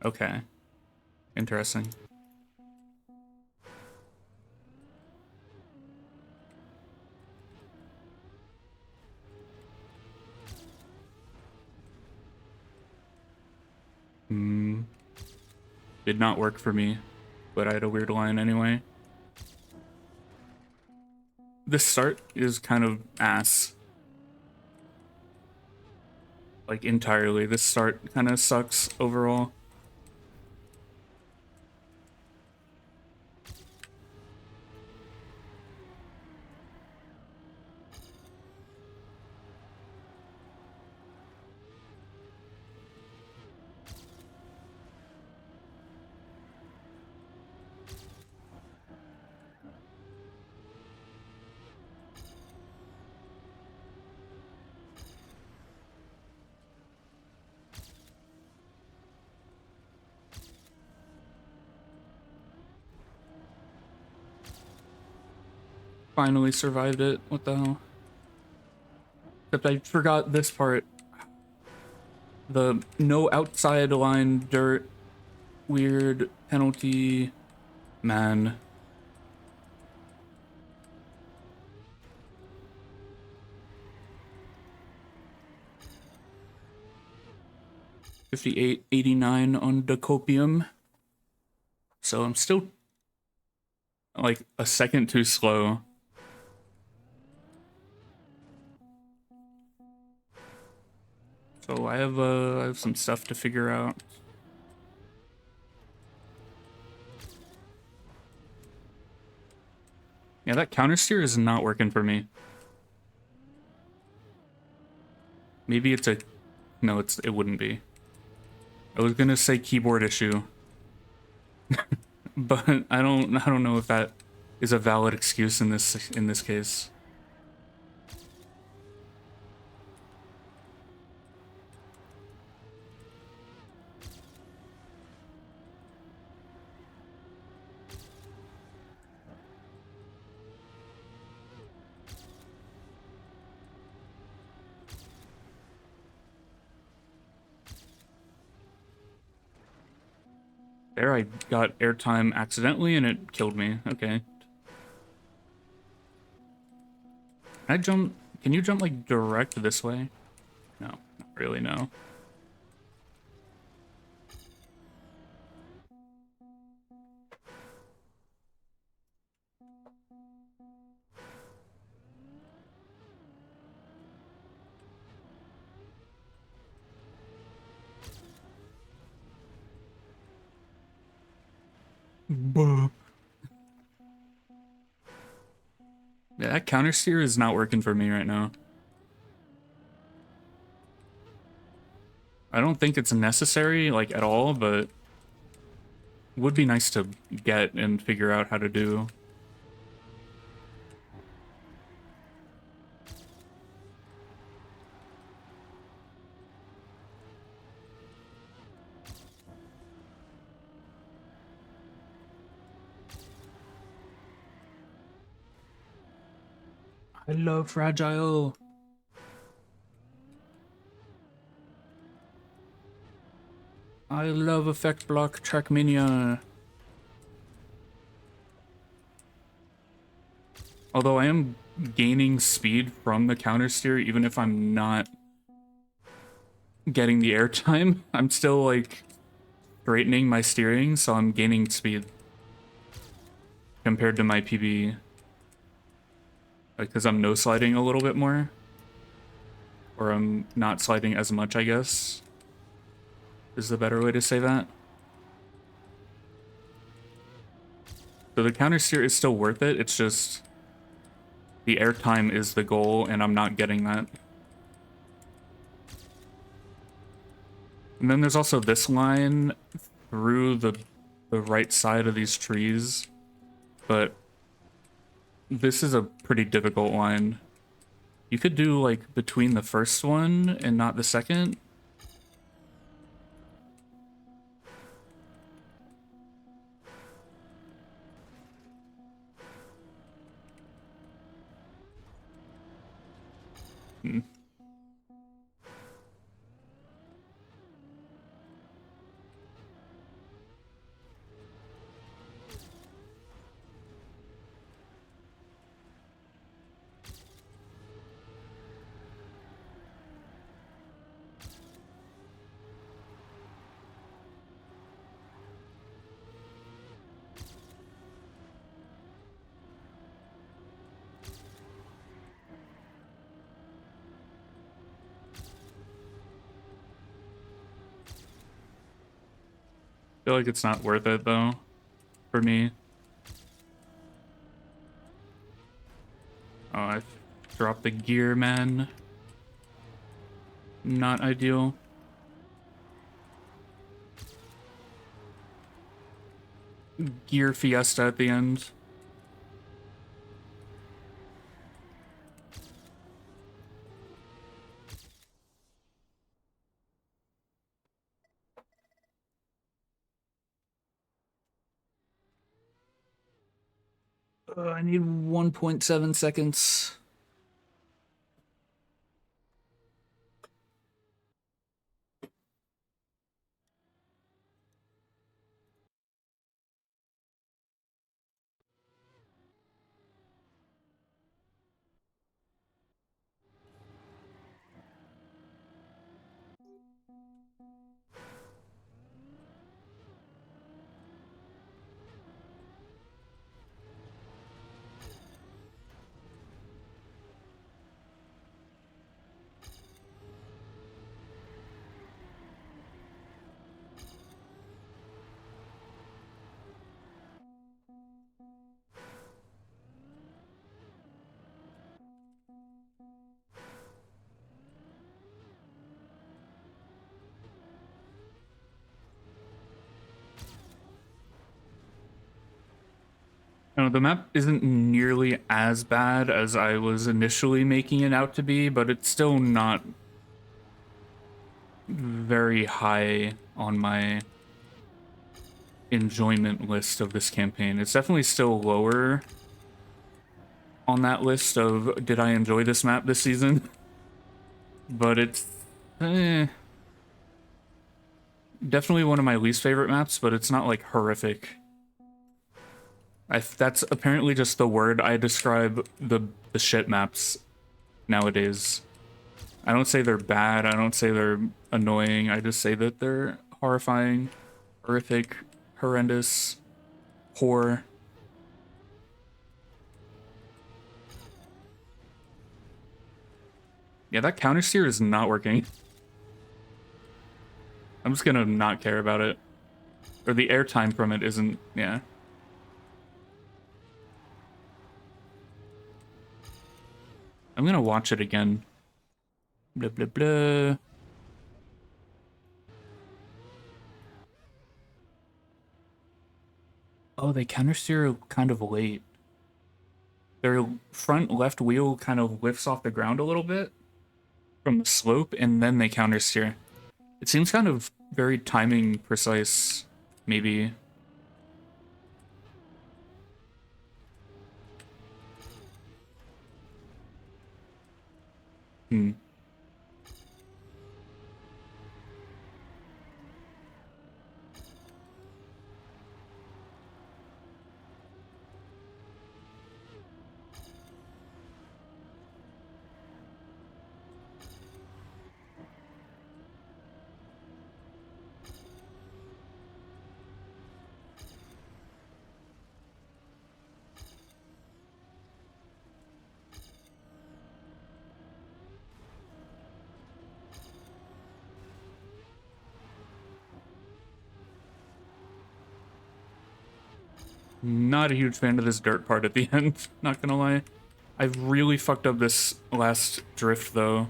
Okay. Interesting. Did not work for me, but I had a weird line anyway. This start is kind of ass. Like, entirely. This start kind of sucks overall. Finally survived it. What the hell? Except I forgot this part. The no outside line dirt weird penalty. Man. $58.89 on Decopium. So I'm still like a second too slow. So I have some stuff to figure out. Yeah, that counter steer is not working for me. Maybe it's a... No, it wouldn't be. I was gonna say keyboard issue. But I don't know if that is a valid excuse in this case. There, I got airtime accidentally and it killed me. Okay. Can I jump? Can you jump like direct this way? No, not really, no. Buh. Yeah, that counter steer is not working for me right now. I don't think it's necessary, like, at all, but would be nice to get and figure out how to do. I love Fragile. I love Effect Block Trackmania. Although I am gaining speed from the counter steer, even if I'm not getting the airtime, I'm still like straightening my steering, so I'm gaining speed compared to my PB. Because I'm no sliding a little bit more. Or I'm not sliding as much, I guess. Is the better way to say that. So the counter steer is still worth it, it's just the airtime is the goal, and I'm not getting that. And then there's also this line through the right side of these trees, but this is a pretty difficult line. You could do like between the first one and not the second. Hmm. I feel like it's not worth it though, for me. Oh, I dropped the gear, man. Not ideal. Gear Fiesta at the end. I need 1.7 seconds. No, the map isn't nearly as bad as I was initially making it out to be, but it's still not very high on my enjoyment list of this campaign. It's definitely still lower on that list of did I enjoy this map this season, but it's definitely one of my least favorite maps, but it's not like horrific. That's apparently just the word I describe the shit maps nowadays. I don't say they're bad, I don't say they're annoying, I just say that they're horrifying, horrific, horrendous, poor. Yeah, that counter steer is not working. I'm just gonna not care about it. Or the airtime from it isn't, yeah. I'm gonna watch it again. Blah, blah, blah. Oh, they counter steer kind of late. Their front left wheel kind of lifts off the ground a little bit from the slope, and then they counter steer. It seems kind of very timing precise, maybe. Hmm. Not a huge fan of this dirt part at the end, not gonna lie. I really fucked up this last drift though.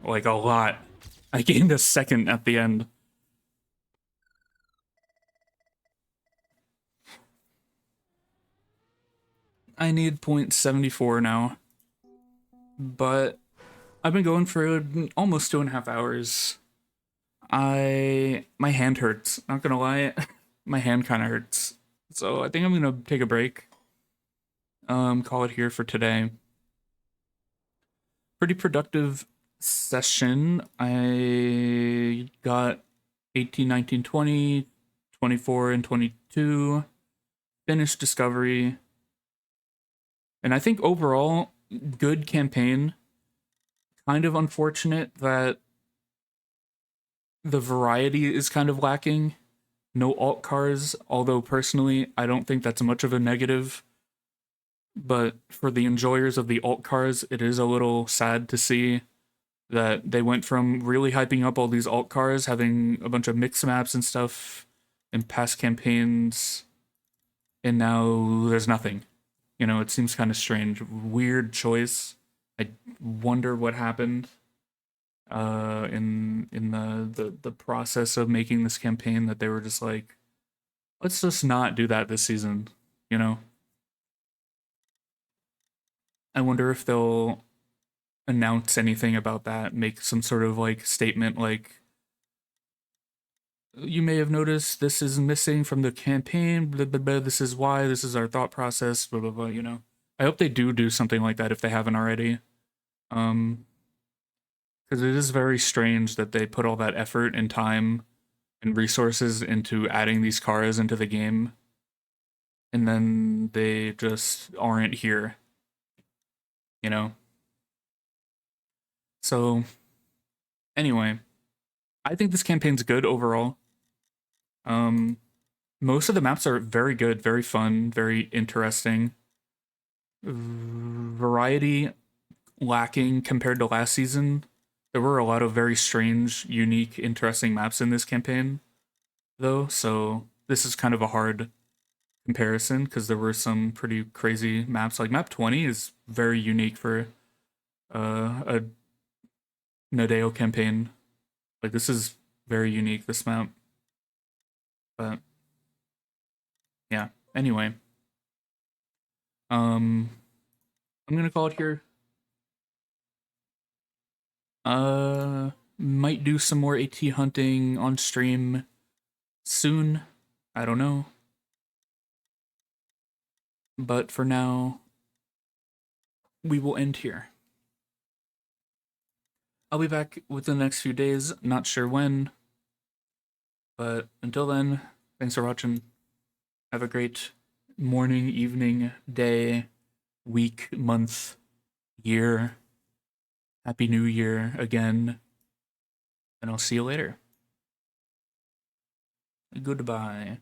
Like a lot. I gained a second at the end. I need 0.74 now. But I've been going for almost 2.5 hours. My hand hurts, not gonna lie. My hand kinda hurts. So I think I'm gonna take a break. Call it here for today. Pretty productive session. I got 18, 19, 20, 24, and 22. Finished Discovery. And I think overall, good campaign. Kind of unfortunate that the variety is kind of lacking. No alt cars, although personally, I don't think that's much of a negative. But for the enjoyers of the alt cars, it is a little sad to see that they went from really hyping up all these alt cars, having a bunch of mix maps and stuff in past campaigns, and now there's nothing. You know, it seems kind of strange. Weird choice. I wonder what happened in the process of making this campaign, that they were just like, let's just not do that this season, you know? I wonder if they'll announce anything about that, make some sort of like statement like, you may have noticed this is missing from the campaign, blah, blah, blah, this is why, this is our thought process, blah, blah, blah, you know? I hope they do something like that if they haven't already. Because it is very strange that they put all that effort and time and resources into adding these cars into the game, and then they just aren't here, you know? So, anyway, I think this campaign's good overall. Um, Most of the maps are very good, very fun, very interesting. Variety lacking compared to last season. There were a lot of very strange, unique, interesting maps in this campaign, though, so this is kind of a hard comparison because there were some pretty crazy maps. Like map 20 is very unique for a Nadeo campaign. Like this is very unique, this map. But yeah. Anyway. Um I'm gonna call it here. Might do some more AT hunting on stream soon. I don't know. But for now, we will end here. I'll be back within the next few days, not sure when. But until then, thanks for watching. Have a great morning, evening, day, week, month, year. Happy New Year again. And I'll see you later. Goodbye.